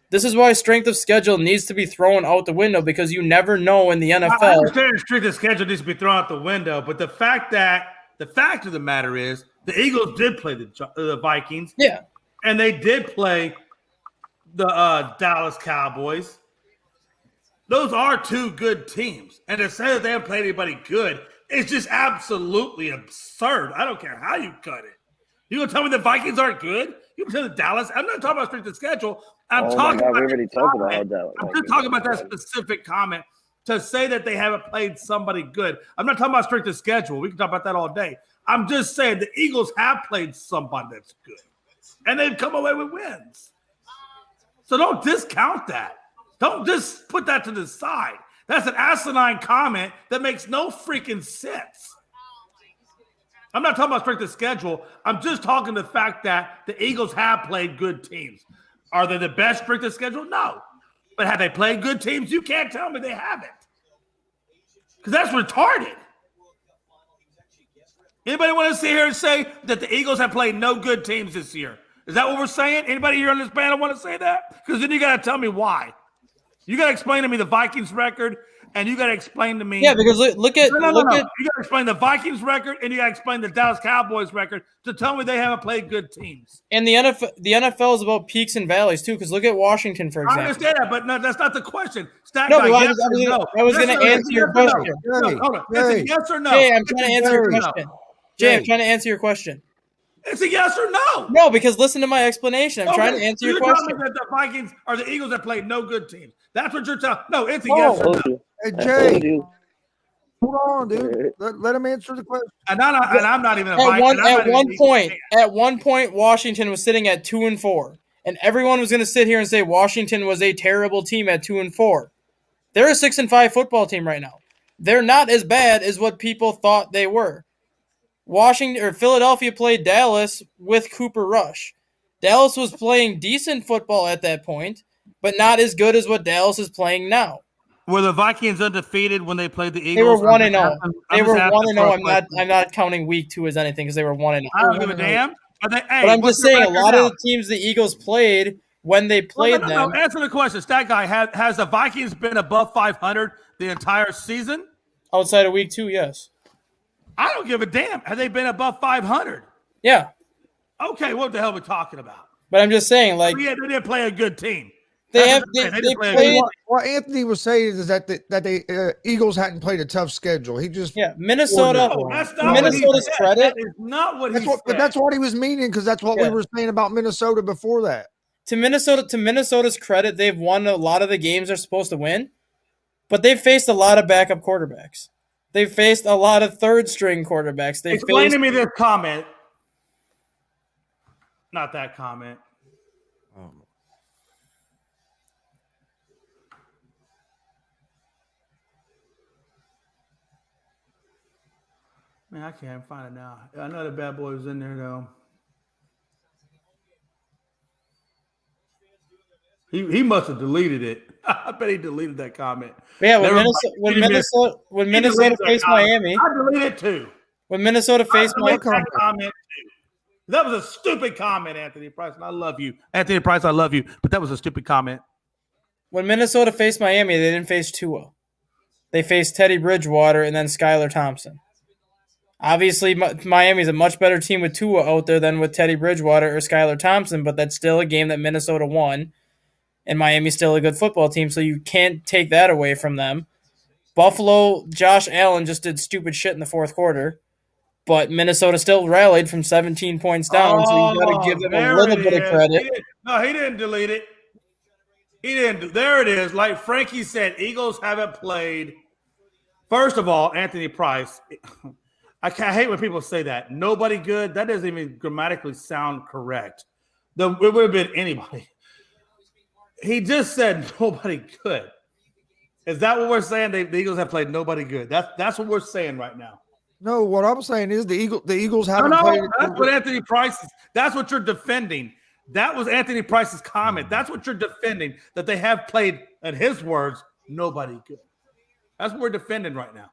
This is why strength of schedule needs to be thrown out the window because you never know in the NFL. I understand strength of schedule needs to be thrown out the window, but the fact of the matter is the Eagles did play the Vikings. Yeah. And they did play the Dallas Cowboys. Those are two good teams. And to say that they haven't played anybody good is just absolutely absurd. I don't care how you cut it. You gonna tell me the Vikings aren't good? You can tell the Dallas. I'm not talking about strength of schedule. I'm talking about we already talked about how Dallas. I'm just talking about that specific comment to say that they haven't played somebody good. I'm not talking about strength of schedule. We can talk about that all day. I'm just saying the Eagles have played somebody that's good, and they've come away with wins. So don't discount that. Don't just put that to the side. That's an asinine comment that makes no freaking sense. I'm not talking about strength of schedule. I'm just talking the fact that the Eagles have played good teams. Are they the best strength of schedule? No. But have they played good teams? You can't tell me they haven't. Because that's retarded. Anybody want to sit here and say that the Eagles have played no good teams this year? Is that what we're saying? Anybody here on this panel want to say that? Because then you got to tell me why. You got to explain to me the Vikings record, and you got to explain to me. Yeah, because look at. You got to explain the Vikings record, and you got to explain the Dallas Cowboys record to tell me they haven't played good teams. And the NFL is about peaks and valleys too. Because look at Washington, for example. I understand that, but no, that's not the question. I was going to answer your question. Hold on. It's a yes or no. Jay, I'm trying to answer your question. Jay, I'm trying to answer your question. It's a yes or no. No, because listen to my explanation. I'm trying to answer your question. You're telling me that the Vikings or the Eagles have played no good teams. That's what you're telling. No, it's a yes or no. Hey, Jay, hold on, dude. Let him answer the question. And I'm not even a Viking. At one point, Washington was sitting at 2-4, and everyone was going to sit here and say Washington was a terrible team at 2-4. They're a 6-5 football team right now. They're not as bad as what people thought they were. Philadelphia played Dallas with Cooper Rush. Dallas was playing decent football at that point, but not as good as what Dallas is playing now. Were the Vikings undefeated when they played the Eagles? They were 1-0. They were 1-0. I'm not counting week 2 as anything because they were 1-0. I don't give a damn. But I'm just saying a lot of the teams the Eagles played when they played them. No, answer the question. Stat guy, has the Vikings been above 500 the entire season? Outside of week 2, yes. I don't give a damn. Have they been above 500? Yeah. Okay, what the hell are we talking about? But I'm just saying, like, they didn't play a good team. They played. What Anthony was saying is that the Eagles hadn't played a tough schedule. He just Minnesota. No, that's not Minnesota's credit. That is not what he said. But that's what he was meaning because that's what we were saying about Minnesota before that. To Minnesota's credit, they've won a lot of the games they're supposed to win, but they've faced a lot of backup quarterbacks. They've faced a lot of third-string quarterbacks. Explain to me this comment. Not that comment. Man, I can't find it now. I know the bad boy was in there, though. He must have deleted it. I bet he deleted that comment. Yeah, when Minnesota faced Miami. I deleted it too. When Minnesota faced Miami. That was a stupid comment, Anthony Price. And I love you. Anthony Price, I love you. But that was a stupid comment. When Minnesota faced Miami, they didn't face Tua. They faced Teddy Bridgewater and then Skylar Thompson. Obviously, Miami's a much better team with Tua out there than with Teddy Bridgewater or Skylar Thompson, but that's still a game that Minnesota won. And Miami's still a good football team, so you can't take that away from them. Buffalo, Josh Allen just did stupid shit in the fourth quarter, but Minnesota still rallied from 17 points down, so you got to give them a little bit of credit. He didn't delete it. He didn't. There it is. Like Frankie said, Eagles haven't played. First of all, Anthony Price, I hate when people say that. Nobody good. That doesn't even grammatically sound correct. It would have been anybody. He just said nobody good. Is that what we're saying? The Eagles have played nobody good. That's what we're saying right now. No, what I'm saying is the Eagles haven't played. That's what Anthony Price is. That's what you're defending. That was Anthony Price's comment. That's what you're defending, that they have played, in his words, nobody good. That's what we're defending right now.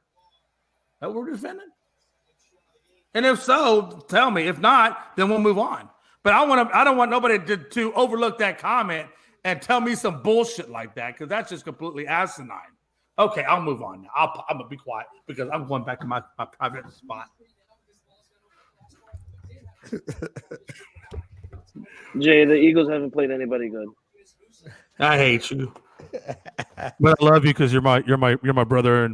That's what we're defending. And if so, tell me. If not, then we'll move on. But I don't want nobody to overlook that comment and tell me some bullshit like that, because that's just completely asinine. Okay, I'll move on now. I'm going to be quiet because I'm going back to my private spot. Jay, the Eagles haven't played anybody good. I hate you. But I love you because you're my brother,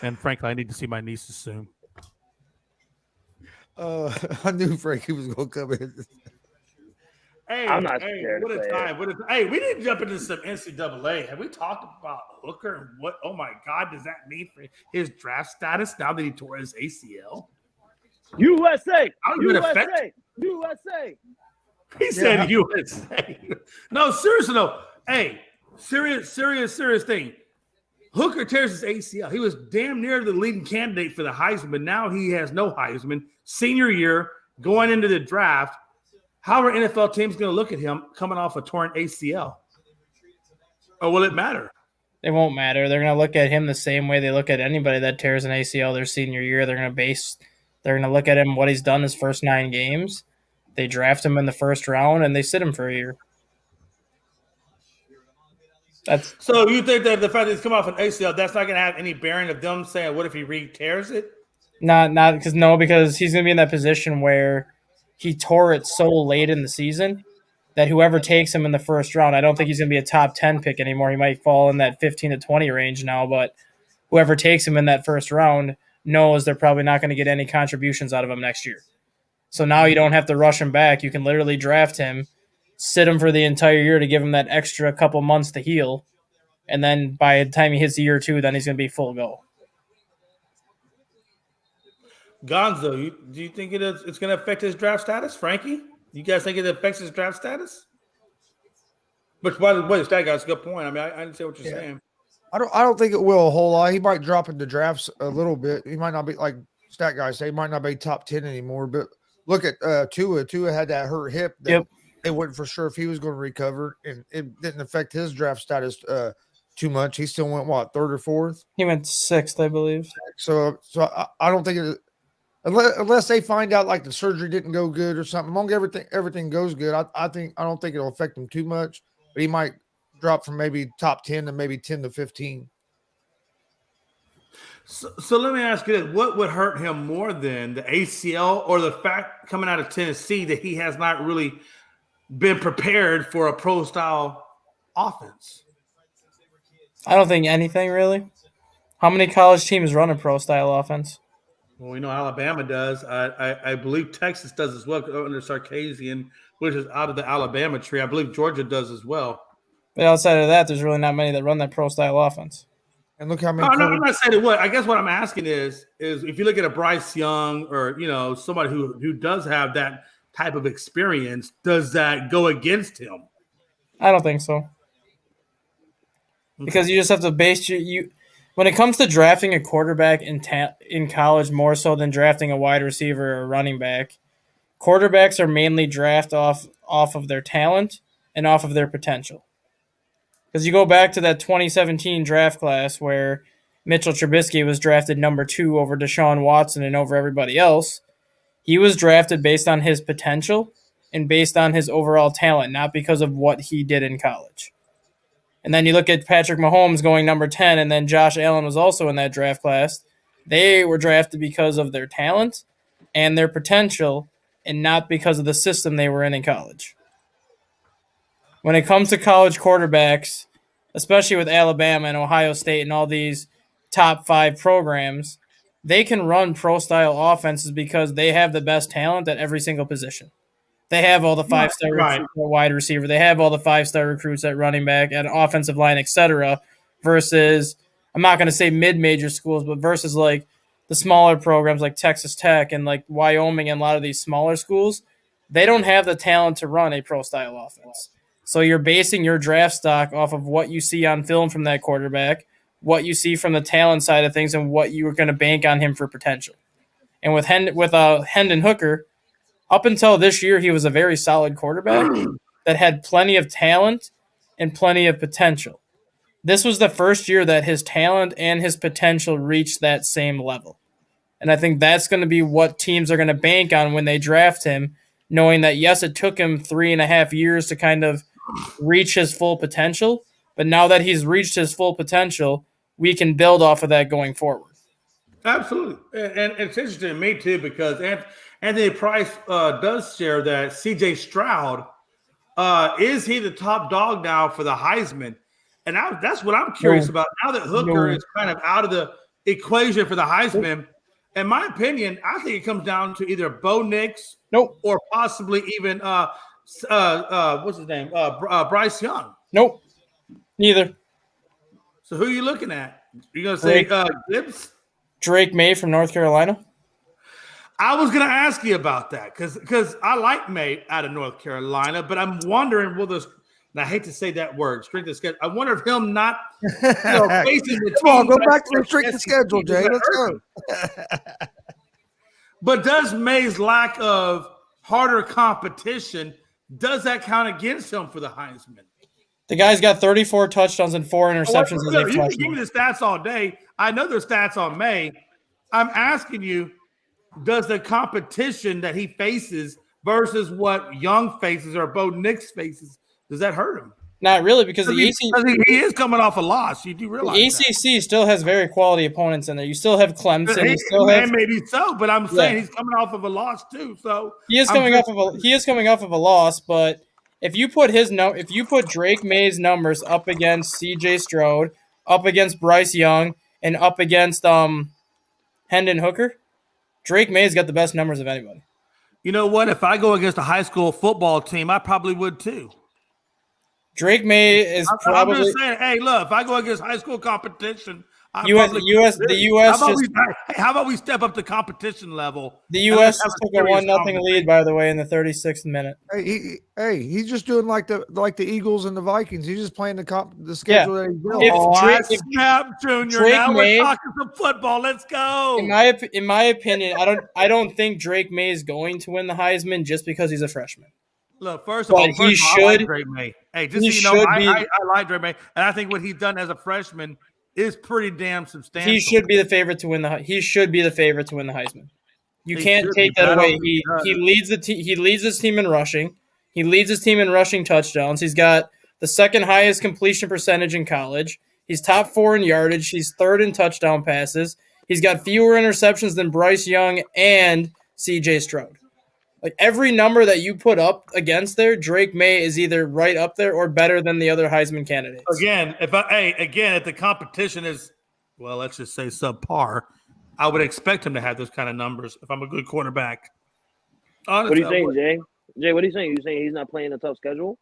and frankly, I need to see my nieces soon. I knew Frankie was gonna come in. I'm not Hey, scared what to a say time! Hey, we didn't jump into some NCAA. Have we talked about Hooker and what? Oh my God, does that mean for his draft status now that he tore his ACL? USA, How does it affect? USA, USA. He said USA. No, seriously though. Hey, serious thing. Hooker tears his ACL. He was damn near the leading candidate for the Heisman, but now he has no Heisman. Senior year, going into the draft. How are NFL teams going to look at him coming off a torn ACL? Or will it matter? It won't matter. They're going to look at him the same way they look at anybody that tears an ACL their senior year. They're going to look at him, what he's done his first 9 games. They draft him in the first round, and they sit him for a year. So you think that the fact that he's come off an ACL, that's not going to have any bearing of them saying, what if he re-tears it? Not because he's going to be in that position where he tore it so late in the season that whoever takes him in the first round, I don't think he's going to be a top 10 pick anymore. He might fall in that 15 to 20 range now, but whoever takes him in that first round knows they're probably not going to get any contributions out of him next year. So now you don't have to rush him back. You can literally draft him, sit him for the entire year to give him that extra couple months to heal, and then by the time he hits year 2, then he's going to be full go. Gonzo, do you think it's going to affect his draft status, Frankie? You guys think it affects his draft status? But by the way, that guy's a good point. I mean, I understand what you're saying. I don't think it will a whole lot. He might drop into drafts a little bit. He might not be like stat guys say. He might not be top 10 anymore. But look at Tua. Tua had that hurt hip. That They wasn't for sure if he was going to recover, and it didn't affect his draft status too much. He still went 3rd or 4th. He went 6th, I believe. So I don't think it. Unless they find out like the surgery didn't go good or something, as long as everything goes good, I don't think it'll affect him too much. But he might drop from maybe top 10 to maybe 10 to 15. So let me ask you this: what would hurt him more than the ACL or the fact coming out of Tennessee that he has not really been prepared for a pro style offense? I don't think anything really. How many college teams run a pro style offense? Well, we know Alabama does. I believe Texas does as well under Sarkisian, which is out of the Alabama tree. I believe Georgia does as well. But outside of that, there's really not many that run that pro style offense. And look how many. No, I'm not saying what. I guess what I'm asking is if you look at a Bryce Young or somebody who does have that type of experience, does that go against him? I don't think so. Because you just have to base you when it comes to drafting a quarterback in college more so than drafting a wide receiver or a running back, quarterbacks are mainly drafted off of their talent and off of their potential. Because you go back to that 2017 draft class where Mitchell Trubisky was drafted number 2 over Deshaun Watson and over everybody else. He was drafted based on his potential and based on his overall talent, not because of what he did in college. And then you look at Patrick Mahomes going number 10, and then Josh Allen was also in that draft class. They were drafted because of their talent and their potential and not because of the system they were in college. When it comes to college quarterbacks, especially with Alabama and Ohio State and all these top 5 programs, they can run pro-style offenses because they have the best talent at every single position. They have all the 5-star recruits at wide receiver. They have all the 5-star recruits at running back, at offensive line, etc. Versus, I'm not going to say mid-major schools, but versus like the smaller programs like Texas Tech and like Wyoming and a lot of these smaller schools, they don't have the talent to run a pro-style offense. So you're basing your draft stock off of what you see on film from that quarterback, what you see from the talent side of things, and what you are going to bank on him for potential. And with Hendon Hooker, up until this year, he was a very solid quarterback that had plenty of talent and plenty of potential. This was the first year that his talent and his potential reached that same level. And I think that's going to be what teams are going to bank on when they draft him, knowing that, yes, it took him 3.5 years to kind of reach his full potential, but now that he's reached his full potential, we can build off of that going forward. Absolutely. And it's interesting to me, too, because Anthony Price does share that C.J. Stroud Is he the top dog now for the Heisman? And that's what I'm curious about. Now that Hooker is kind of out of the equation for the Heisman, in my opinion, I think it comes down to either Bo Nix or possibly even what's his name? Bryce Young. Nope. Neither. So who are you looking at? You gonna say Gibbs? Drake May from North Carolina. I was gonna ask you about that because I like May out of North Carolina, but I'm wondering will this. And I hate to say that word, strength of schedule. I wonder if him not facing the Come on, go back to the strength of schedule, Jay. Let's go. But does May's lack of harder competition, does that count against him for the Heisman? The guy's got 34 touchdowns and 4 interceptions as a freshman. You can give me the stats all day. I know there's stats on May. I'm asking you, does the competition that he faces versus what Young faces or Bo Nix faces, does that hurt him? Not really, because the ACC he is coming off a loss. You do realize the ACC still has very quality opponents in there. You still have Clemson. Maybe so, but I'm saying he's coming off of a loss too. So he is coming off of a loss. But if you put Drake May's numbers up against C.J. Stroud, up against Bryce Young, and up against Hendon Hooker, Drake May's got the best numbers of anybody. You know what? If I go against a high school football team, I probably would too. Drake May is probably. I'm just saying, hey, look, if I go against high school competition, the U.S. How about we step up the competition level? The U.S. just took a 1-0 lead, by the way, in the 36th minute. He's just doing like the Eagles and the Vikings. He's just playing the schedule that he's doing. Now we're talking some football. Let's go. In my opinion, I don't think Drake May is going to win the Heisman just because he's a freshman. Look, first of all, I like Drake May. Hey, just so you know, I like Drake May, and I think what he's done as a freshman is pretty damn substantial. He should be the favorite to win the Heisman. You can't take that away. He leads his team in rushing. He leads his team in rushing touchdowns. He's got the second highest completion percentage in college. He's top 4 in yardage. He's third in touchdown passes. He's got fewer interceptions than Bryce Young and C.J. Stroud. Like every number that you put up against there, Drake May is either right up there or better than the other Heisman candidates. Again, if the competition is, well, let's just say subpar, I would expect him to have those kind of numbers if I'm a good quarterback. Honestly, what are you saying, Jay? Jay, what are you saying? You saying he's not playing a tough schedule?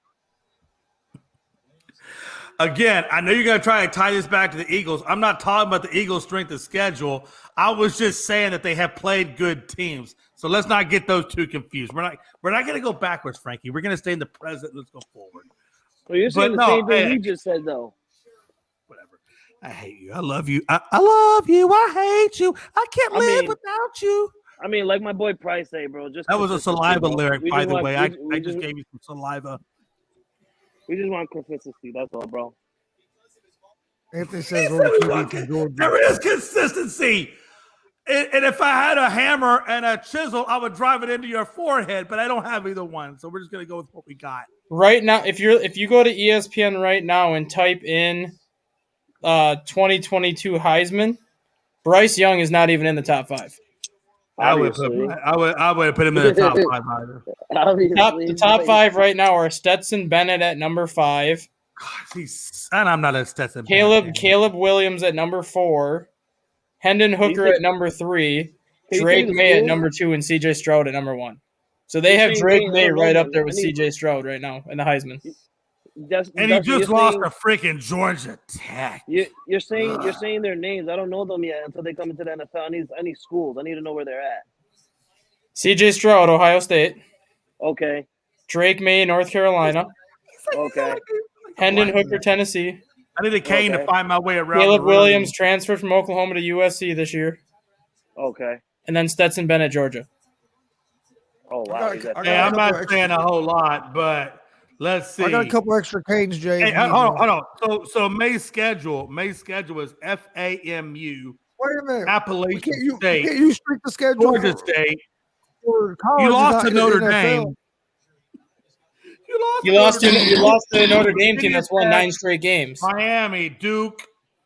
Again, I know you're going to try to tie this back to the Eagles. I'm not talking about the Eagles' strength of schedule. I was just saying that they have played good teams. So let's not get those two confused. We're not going to go backwards, Frankie. We're going to stay in the present. Let's go forward. Well, you're saying the same thing he just said, though. Whatever. I hate you. I love you. I love you. I hate you. I can't live without you. I mean, like my boy Price say, bro. That was a saliva lyric, by the way. I just gave you some saliva. We just want consistency. That's all, bro. Anthony says there is consistency. And if I had a hammer and a chisel, I would drive it into your forehead, but I don't have either one. So we're just going to go with what we got. Right now, if you go to ESPN right now and type in 2022 Heisman, Bryce Young is not even in the top 5. I would put him in the top 5 either. The top 5 right now are Stetson Bennett at number 5. And I'm not a Stetson Bennett. Caleb Williams at number 4. Hendon Hooker at number 3. Drake May at number 2, and C.J. Stroud at number 1. So they have Drake May right up there with C.J. Stroud right now in the Heisman. And he just lost to freaking Georgia Tech. You're saying their names. I don't know them yet until they come into the NFL. I need schools. I need to know where they're at. C.J. Stroud, Ohio State. Okay. Drake May, North Carolina. Okay. Hendon Hooker, Tennessee. I need a cane to find my way around. Caleb Williams transferred from Oklahoma to USC this year. Okay. And then Stetson Bennett, Georgia. Oh, wow. I'm not saying a whole lot, but let's see. I got a couple extra canes, Jay. Hey, hold on. So May's schedule is FAMU. Wait a minute. Appalachian State. Can't you streak the schedule? Georgia State. You lost to Notre Dame. You lost to the Notre Dame team that's won 9 straight games. Miami, Duke,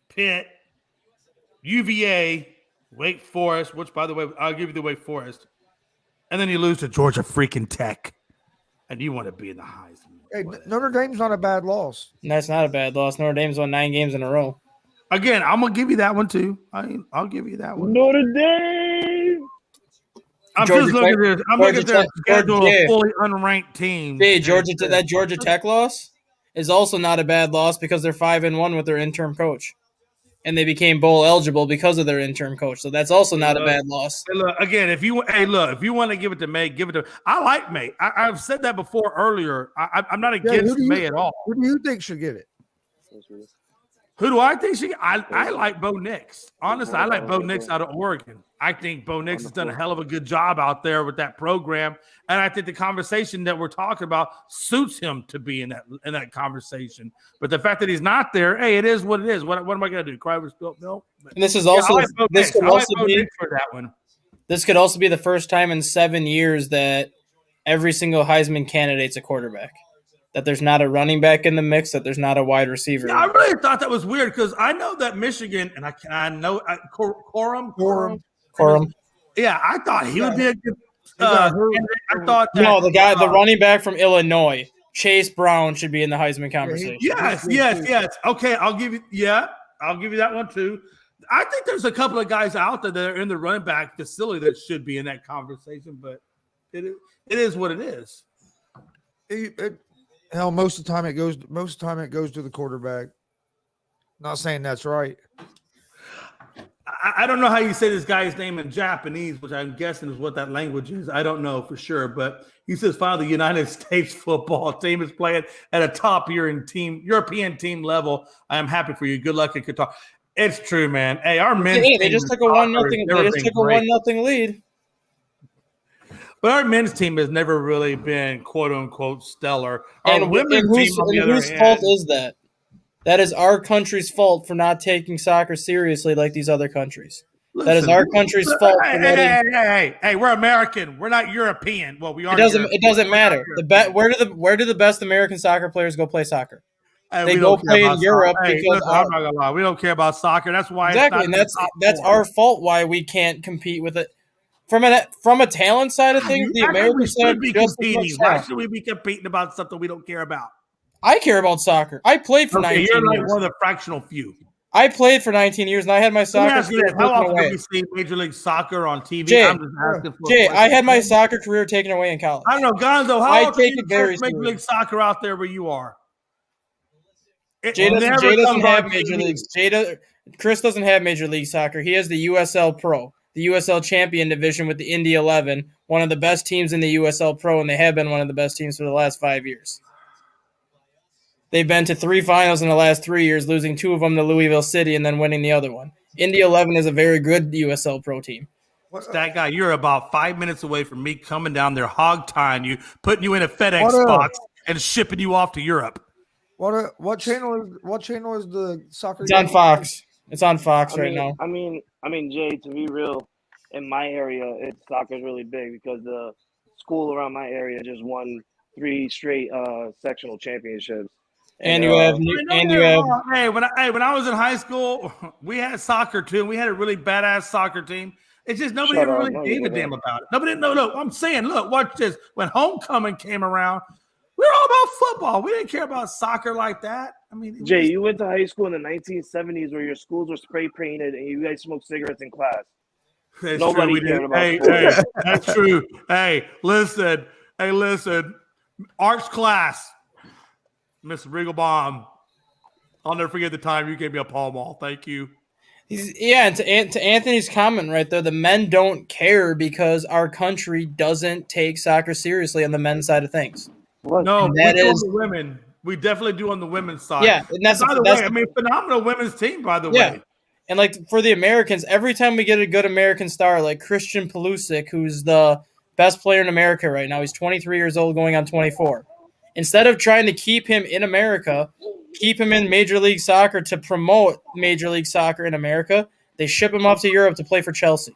Pitt, UVA, Wake Forest, which, by the way, I'll give you the Wake Forest. And then you lose to Georgia freaking Tech. and you want to be in the Heisman. Hey, Notre Dame's not a bad loss. And that's not a bad loss. Notre Dame's won 9 games in a row. Again, I'm gonna give you that one too. I'll give you that one. Notre Dame. I'm Georgia just looking at this. I'm looking at their schedule of fully unranked teams. Hey, that Georgia Tech loss is also not a bad loss because they're 5-1 with their interim coach, and they became bowl eligible because of their interim coach. So that's also not a bad loss. Hey, look, again, if you want to give it to May, give it to. I like May. I've said that before earlier. I'm not against May at all. Who do you think should get it? Who do I think should? I like Bo Nix. Honestly, I like Bo Nix out of Oregon. I think Bo Nix has done a hell of a good job out there with that program, and I think the conversation that we're talking about suits him to be in that conversation. But the fact that he's not there, hey, it is what it is. What am I going to do? Cry over spilled milk? And this is also this could also be for that one. This could also be the first time in 7 years that every single Heisman candidate's a quarterback. That there's not a running back in the mix, that there's not a wide receiver. Yeah, I really thought that was weird because I know that Michigan, and I know Corum. Yeah, I thought he would be a good. I thought that, the running back from Illinois, Chase Brown, should be in the Heisman conversation. Yes. Okay, I'll give you that one too. I think there's a couple of guys out there that are in the running back facility that should be in that conversation, but it is what it is. Hell, most of the time it goes to the quarterback. Not saying that's right. I don't know how you say this guy's name in Japanese, which I'm guessing is what that language is. I don't know for sure, but he says finally the United States football team is playing at a top European team level. I am happy for you. Good luck at Qatar. It's true, man. Hey, our men's they just took a 1-0. They just took a 1-0 lead. But our men's team has never really been "quote unquote" stellar. Our women's team, on the other hand, whose fault is that? That is our country's fault for not taking soccer seriously like these other countries. That is our country's fault. Hey, we're American. We're not European. Well, we are. It doesn't matter. Where do the best American soccer players go play soccer? They go play in Europe because I'm not gonna lie. We don't care about soccer. That's why exactly, and that's our fault why we can't compete with it. From a talent side of things, the American side be competing. Why should we be competing about something we don't care about? I care about soccer. I played for 19 years. You're like one of the fractional few. I played for 19 years, and I had my soccer career How often do we see Major League Soccer on TV? Jay, I had my soccer career taken away in college. I don't know, Gonzo. How often do you see Major League Soccer out there where you are? Jay doesn't have Major Leagues. Chris doesn't have Major League Soccer. He has the USL Pro, the USL Champion Division with the Indy 11, one of the best teams in the USL Pro, and they have been one of the best teams for the last 5 years. They've been to 3 finals in the last 3 years, losing 2 of them to Louisville City and then winning the other one. Indy 11 is a very good USL Pro team. What's that guy? You're about 5 minutes away from me coming down there, hog-tying you, putting you in a FedEx box, and shipping you off to Europe. What channel is the soccer? It's on Fox. It's on Fox right now. I mean, Jay, to be real, in my area, soccer is really big because the school around my area just won 3 straight sectional championships. And you have. Hey, when I was in high school, we had soccer too. We had a really badass soccer team. It's just nobody ever really gave a damn about it. Nobody. No. I'm saying, look, watch this. When homecoming came around, we were all about football. We didn't care about soccer like that. I mean, Jay, you went to high school in the 1970s where your schools were spray painted and you guys smoked cigarettes in class. Nobody cared about sports. Hey, that's true. Hey, listen. Arts class. Miss Rigglebaum, I'll never forget the time you gave me a Pall Mall. Thank you. And to Anthony's comment right there, the men don't care because our country doesn't take soccer seriously on the men's side of things. No, we do on the women. We definitely do on the women's side. Yeah, and that's phenomenal women's team, by the yeah. way. And like for the Americans, every time we get a good American star like Christian Pulisic, who's the best player in America right now, he's 23 years old, going on 24. Instead of trying to keep him in America, keep him in Major League Soccer to promote Major League Soccer in America, they ship him off to Europe to play for Chelsea.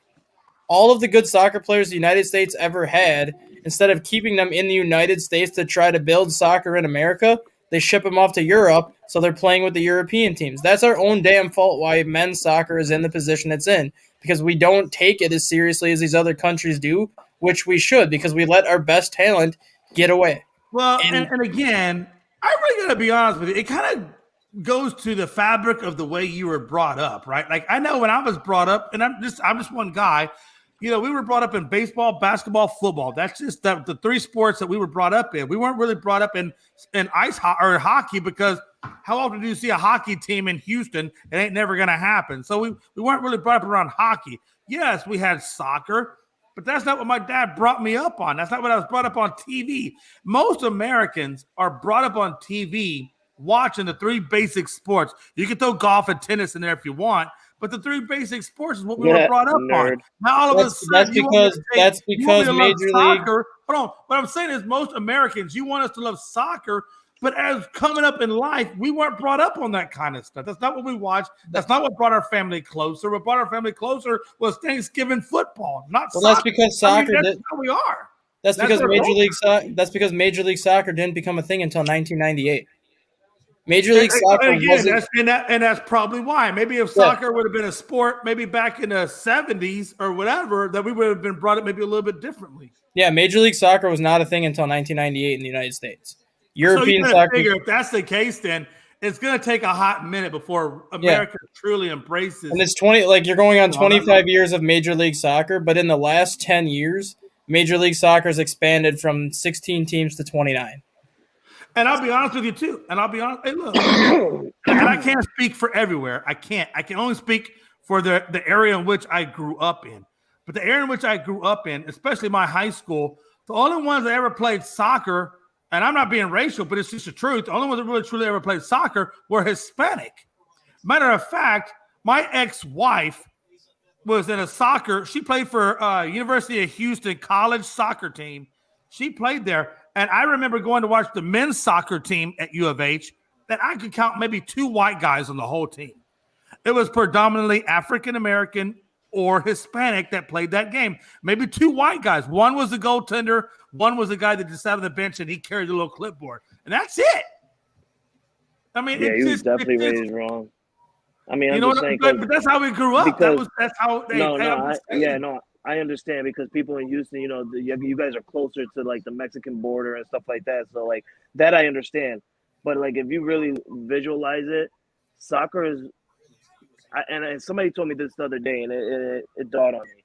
All of the good soccer players the United States ever had, instead of keeping them in the United States to try to build soccer in America, they ship them off to Europe so they're playing with the European teams. That's our own damn fault why men's soccer is in the position it's in, because we don't take it as seriously as these other countries do, which we should, because we let our best talent get away. Well, and again, I really got to be honest with you. It kind of goes to the fabric of the way you were brought up, right? Like I know when I was brought up, and I'm just one guy. We were brought up in baseball, basketball, football. That's just the three sports that we were brought up in. We weren't really brought up in hockey because how often do you see a hockey team in Houston? It ain't never going to happen. So we weren't really brought up around hockey. Yes, we had soccer, but that's not what my dad brought me up on. That's not what I was brought up on TV. Most Americans are brought up on TV watching the three basic sports. You can throw golf and tennis in there if you want, but the three basic sports is what we were brought up on. Now all of a sudden, that's because Major League. Hold on. What I'm saying is most Americans, you want us to love soccer, but as coming up in life, we weren't brought up on that kind of stuff. That's not what we watched. That's not what brought our family closer. What brought our family closer was Thanksgiving football, not soccer. That's because soccer. That's how we are. That's because Major League Soccer didn't become a thing until 1998. Major League Soccer wasn't, and that's probably why. Maybe if soccer would have been a sport, maybe back in the 70s or whatever, that we would have been brought up maybe a little bit differently. Yeah, Major League Soccer was not a thing until 1998 in the United States. European soccer. Figure if that's the case, then it's going to take a hot minute before America truly embraces. And it's 20, like you're going on 25 years of Major League Soccer, but in the last 10 years, Major League Soccer has expanded from 16 teams to 29. And I'll be honest with you too. And I'll be honest. Hey, look, and I can't speak for everywhere. I can't. I can only speak for the area in which I grew up in. But the area in which I grew up in, especially my high school, the only ones that ever played soccer, and I'm not being racial, but it's just the truth. The only ones that really truly ever played soccer were Hispanic. Matter of fact, my ex-wife was in a soccer. She played for University of Houston college soccer team. She played there. And I remember going to watch the men's soccer team at U of H that I could count maybe 2 white guys on the whole team. It was predominantly African-American or Hispanic that played that game. Maybe 2 white guys. One was the goaltender. One was the guy that just sat on the bench and he carried a little clipboard. And that's it. I mean, he was definitely raised wrong. I mean, but that's how we grew up. That's how they. I understand because people in Houston, you guys are closer to like the Mexican border and stuff like that. So like that I understand. But like if you really visualize it, soccer is. And somebody told me this the other day, and it dawned on me.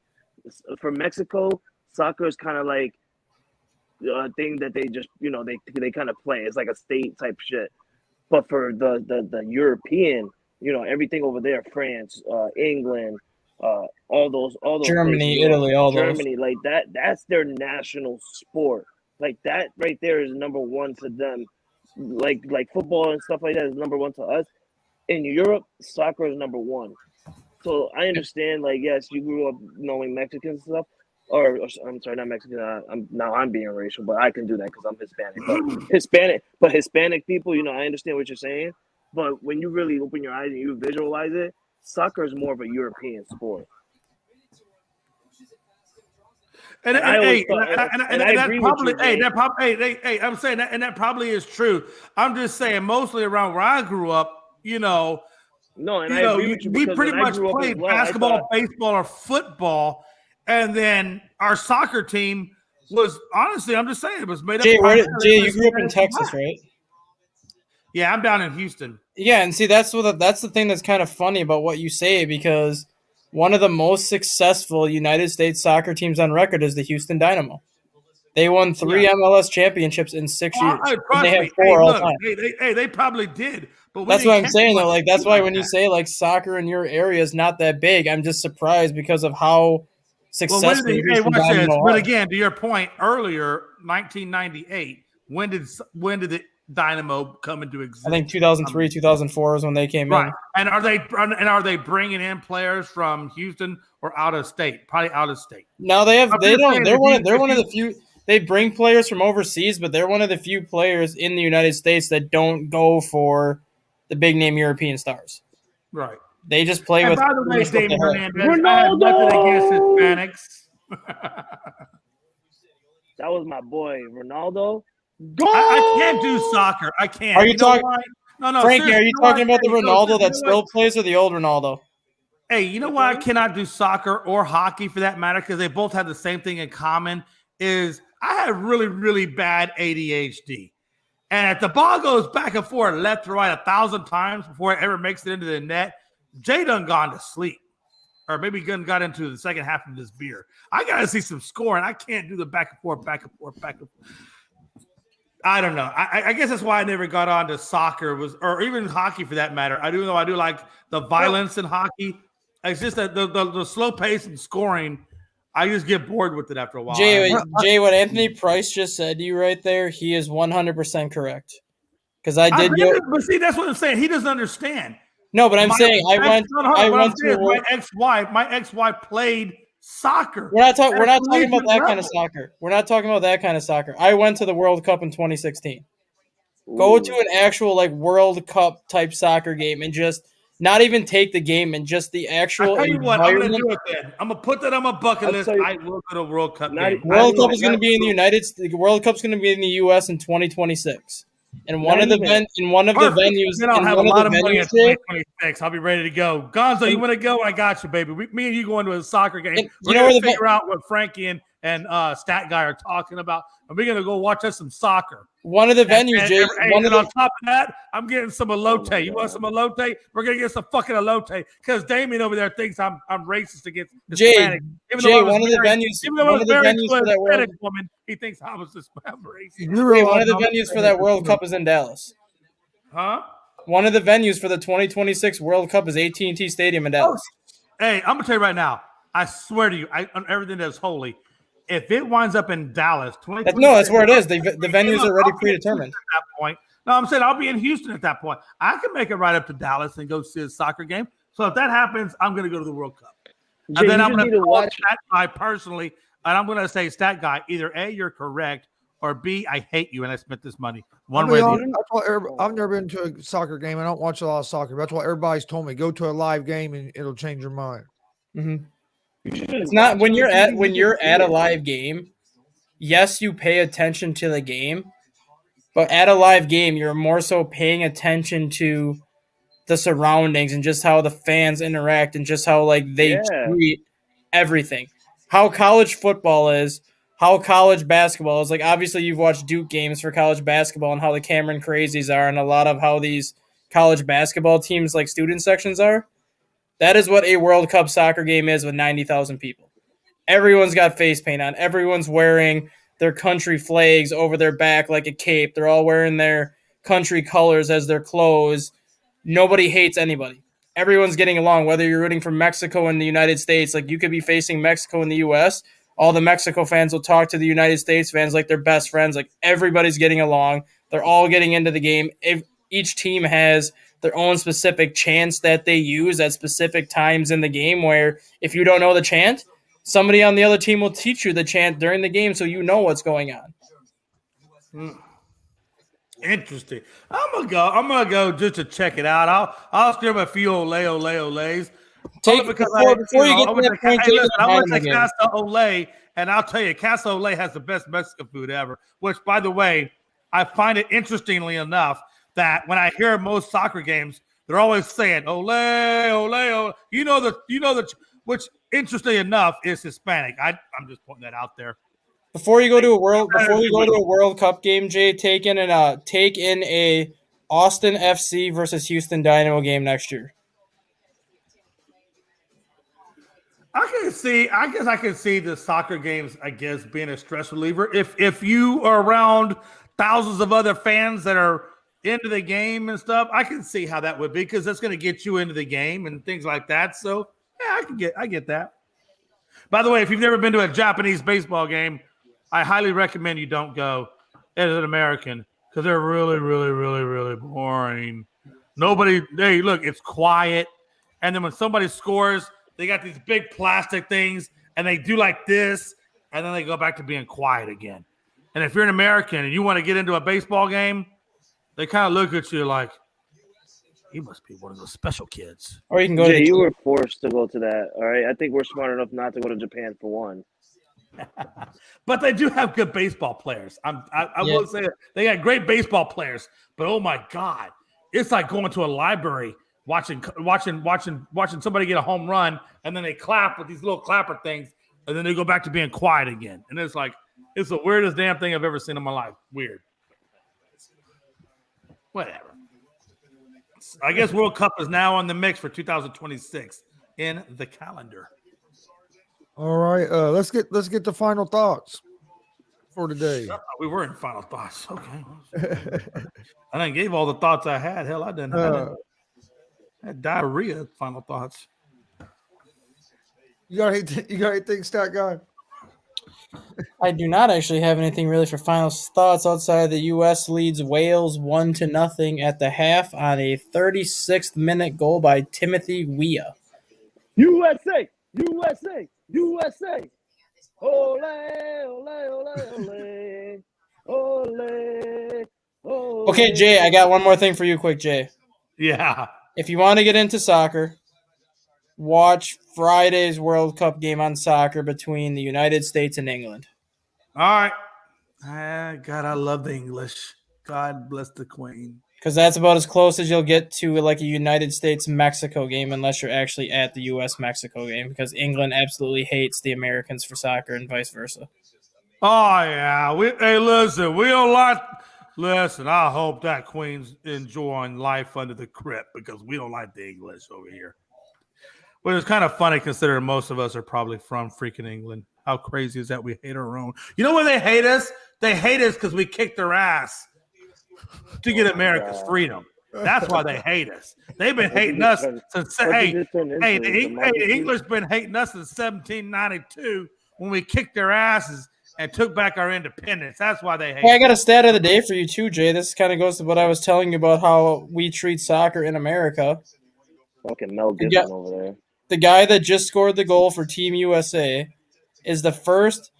For Mexico, soccer is kind of like a thing that they just they kind of play. It's like a state type shit. But for the European, everything over there, France, England. All those Germany, places, Italy, all Germany, like that's their national sport. Like that right there is number one to them. Like football and stuff like that is number one to us. In Europe, soccer is number one. So I understand, like, yes, you grew up knowing Mexican stuff. Or I'm sorry, not Mexican. I'm being racial, but I can do that because I'm Hispanic. But Hispanic people, I understand what you're saying. But when you really open your eyes and you visualize it, soccer is more of a European sport. And that probably is true. I'm just saying, mostly around where I grew up, I agree with you we pretty much played basketball, baseball, or football, and then our soccer team was honestly, I'm just saying, it was made up. Jay, you grew up in Texas, right? Yeah, I'm down in Houston. Yeah, and see, that's the thing that's kind of funny about what you say, because one of the most successful United States soccer teams on record is the Houston Dynamo. They won 3 MLS championships in 6 years. And they have 4 all time. They probably did. But that's what I'm saying, though. Like that's why when you say like soccer in your area is not that big, I'm just surprised because of how successful Houston Dynamo are. But again, to your point earlier, 1998. When did the Dynamo come into existence? I think 2003, 2004 is when they came in. And are they bringing in players from Houston or out of state? Probably out of state. No, they have. They don't. They're one of the few. They bring players from overseas, but they're one of the few players in the United States that don't go for the big name European stars. Right. They just play with. By the way, David Hernandez, Ronaldo! I have nothing against Hispanics. That was my boy, Ronaldo. I can't do soccer. I can't. Are you talking? No, Frankie, are you talking about the Ronaldo that still plays or the old Ronaldo? Hey, you know why I cannot do soccer or hockey for that matter? Because they both have the same thing in common. Is I have really, really bad ADHD. And if the ball goes back and forth, left to right 1,000 times before it ever makes it into the net, Jay done gone to sleep. Or maybe got into the second half of this beer. I got to see some scoring. I can't do the back and forth, back and forth, back and forth. I don't know. I guess that's why I never got on to soccer or even hockey for that matter. I do know I do like the violence in hockey. It's just that the slow pace and scoring, I just get bored with it after a while. Jay, what Anthony Price just said to you right there, he is 100% correct. Because I did but see, that's what I'm saying. He doesn't understand. No, but I'm saying my ex-wife played soccer. We're not talking about that kind of soccer. We're not talking about that kind of soccer. I went to the World Cup in 2016. Ooh. Go to an actual World Cup type soccer game and just not even take the game and just the actual. I'll tell you what, I'm going to do it then. I'm going to put that on my bucket list. I will go to World Cup game. World Cup is going to be in the United States. The World Cup's going to be in the U.S. in 2026. And one of the venues. Then I'll have a lot of money in 2026. I'll be ready to go. Gonzo, you want to go? I got you, baby. Me and you going to a soccer game. We're going to figure out what Frankie and Stat Guy are talking about. And we're going to go watch us some soccer. One of the venues, Jay. On top of that, I'm getting some elote. You want some elote? We're going to get some fucking elote because Damien over there thinks I'm racist against Hispanic. One of the venues for that World woman, he thinks I was racist. One of the venues for that World Cup is in Dallas. Huh? One of the venues for the 2026 World Cup is AT&T Stadium in Dallas. Hey, I'm going to tell you right now. I swear to you, on everything that's holy, if it winds up in Dallas, that's where it is. The venues are already predetermined. At that point, no, I'm saying I'll be in Houston at that point. I can make it right up to Dallas and go see a soccer game. So if that happens, I'm going to go to the World Cup, and then I'm going to watch Stat Guy personally, and I'm going to say, Stat Guy, either A, you're correct, or B, I hate you and I spent this money. One way or the other. I've never been to a soccer game. I don't watch a lot of soccer. That's why everybody's told me go to a live game and it'll change your mind. Mm-hmm. It's not when you're at a live game. Yes, you pay attention to the game, but at a live game, you're more so paying attention to the surroundings and just how the fans interact and just how they treat everything. How college football is, how college basketball is. Obviously, you've watched Duke games for college basketball and how the Cameron Crazies are, and a lot of how these college basketball teams student sections are. That is what a World Cup soccer game is with 90,000 people. Everyone's got face paint on. Everyone's wearing their country flags over their back like a cape. They're all wearing their country colors as their clothes. Nobody hates anybody. Everyone's getting along, whether you're rooting for Mexico and the United States. You could be facing Mexico and the U.S. All the Mexico fans will talk to the United States fans like they're best friends. Everybody's getting along. They're all getting into the game. Each team has their own specific chants that they use at specific times in the game, where if you don't know the chant, somebody on the other team will teach you the chant during the game so you know what's going on. Interesting. I'm gonna go just to check it out. I'll scream a few olays. Before you get to that point, I want to say Casa Olay, and I'll tell you, Casa Olay has the best Mexican food ever. Which, by the way, I find it interestingly enough that when I hear most soccer games, they're always saying "Olay, Olay, Olay." Which, interestingly enough, is Hispanic. I'm just putting that out there. Before you go to a World Cup game, Jay, take in a Austin FC versus Houston Dynamo game next year. I guess I can see the soccer games, being a stress reliever. If you are around thousands of other fans that are into the game and stuff, I can see how that would be, because that's going to get you into the game and things like that. So yeah, I get that. By the way, if you've never been to a Japanese baseball game, I highly recommend you don't go as an American, because they're really, really, really, really boring. It's quiet. And then when somebody scores, they got these big plastic things and they do like this, and then they go back to being quiet again. And if you're an American and you want to get into a baseball game, they kind of look at you like, he must be one of those special kids. Or you can go Jay, you were forced to go to that, all right? I think we're smart enough not to go to Japan for one. But they do have good baseball players. I will say that they got great baseball players, but oh my God, it's like going to a library watching somebody get a home run, and then they clap with these little clapper things, and then they go back to being quiet again. And it's like, It's the weirdest damn thing I've ever seen in my life. Weird. Whatever. I guess World Cup is now on the mix for 2026 in the calendar. All right, let's get the final thoughts for today. We were in final thoughts. Okay. I done gave all the thoughts I had. Hell, I done had diarrhea. Final thoughts. You got anything, stat guy? I do not actually have anything really for final thoughts outside the U.S. leads Wales 1-0 at the half on a 36th minute goal by Timothy Weah. USA, USA, USA. Ole, ole, ole, ole, ole, ole. Okay, Jay, I got one more thing for you quick, Jay. Yeah. If you want to get into soccer, watch Friday's World Cup game on soccer between the United States and England. All right. God, I love the English. God bless the Queen. Because that's about as close as you'll get to like a United States-Mexico game unless you're actually at the U.S.-Mexico game because England absolutely hates the Americans for soccer and vice versa. Oh, yeah. Hey, listen, we don't like – listen, I hope that Queen's enjoying life under the crypt because we don't like the English over here. But it's kind of funny considering most of us are probably from freaking England. How crazy is that we hate our own? You know why they hate us? They hate us because we kicked their ass to get America's freedom. That's why they hate us. They've been hating us since the English been hating us since 1792 when we kicked their asses and took back our independence. That's why they hate us. I got a stat of the day for you too, Jay. This kind of goes to what I was telling you about how we treat soccer in America. Fucking Mel Gibson over there. The guy that just scored the goal for Team USA is the first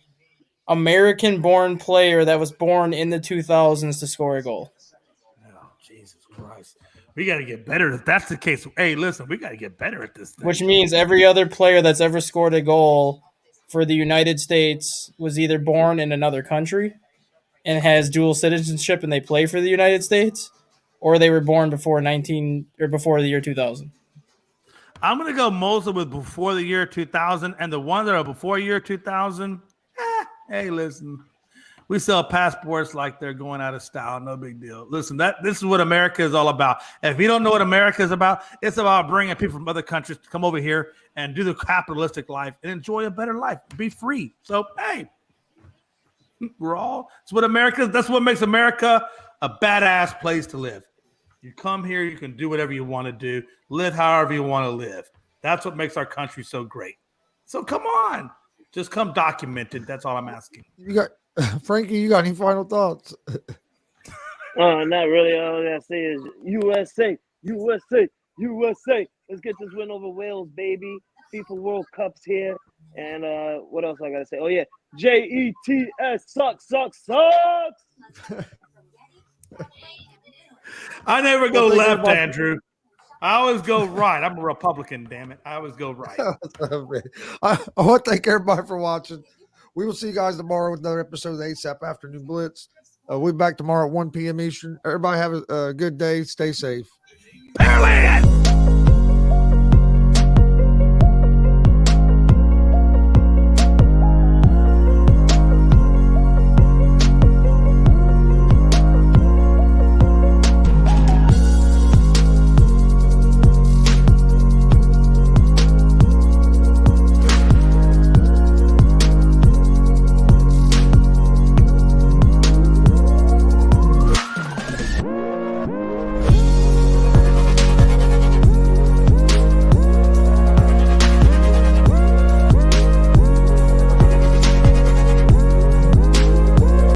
American-born player that was born in the 2000s to score a goal. Oh, Jesus Christ. We got to get better. If that's the case, hey, listen, we got to get better at this thing. Which means every other player that's ever scored a goal for the United States was either born in another country and has dual citizenship and they play for the United States, or they were born before the year 2000. I'm going to go mostly with before the year 2000, and the ones that are before year 2000, hey, listen, we sell passports like they're going out of style. No big deal. Listen, this is what America is all about. If you don't know what America is about, it's about bringing people from other countries to come over here and do the capitalistic life and enjoy a better life, be free. So, hey, it's what America is. That's what makes America a badass place to live. You come here, you can do whatever you want to do, live however you want to live. That's what makes our country so great. So come on, just come documented. That's all I'm asking. You got Frankie. You got any final thoughts? Not really. All I gotta say is USA, USA, USA. Let's get this win over Wales, baby. FIFA World Cup's here. And what else I gotta say? Oh yeah, JETS sucks. I never go left, Andrew. I always go right. I'm a Republican, damn it. I always go right. I want to thank everybody for watching. We will see you guys tomorrow with another episode of the ASAP Afternoon Blitz. We'll be back tomorrow at 1 p.m. Eastern. Everybody have a good day. Stay safe. Pearland!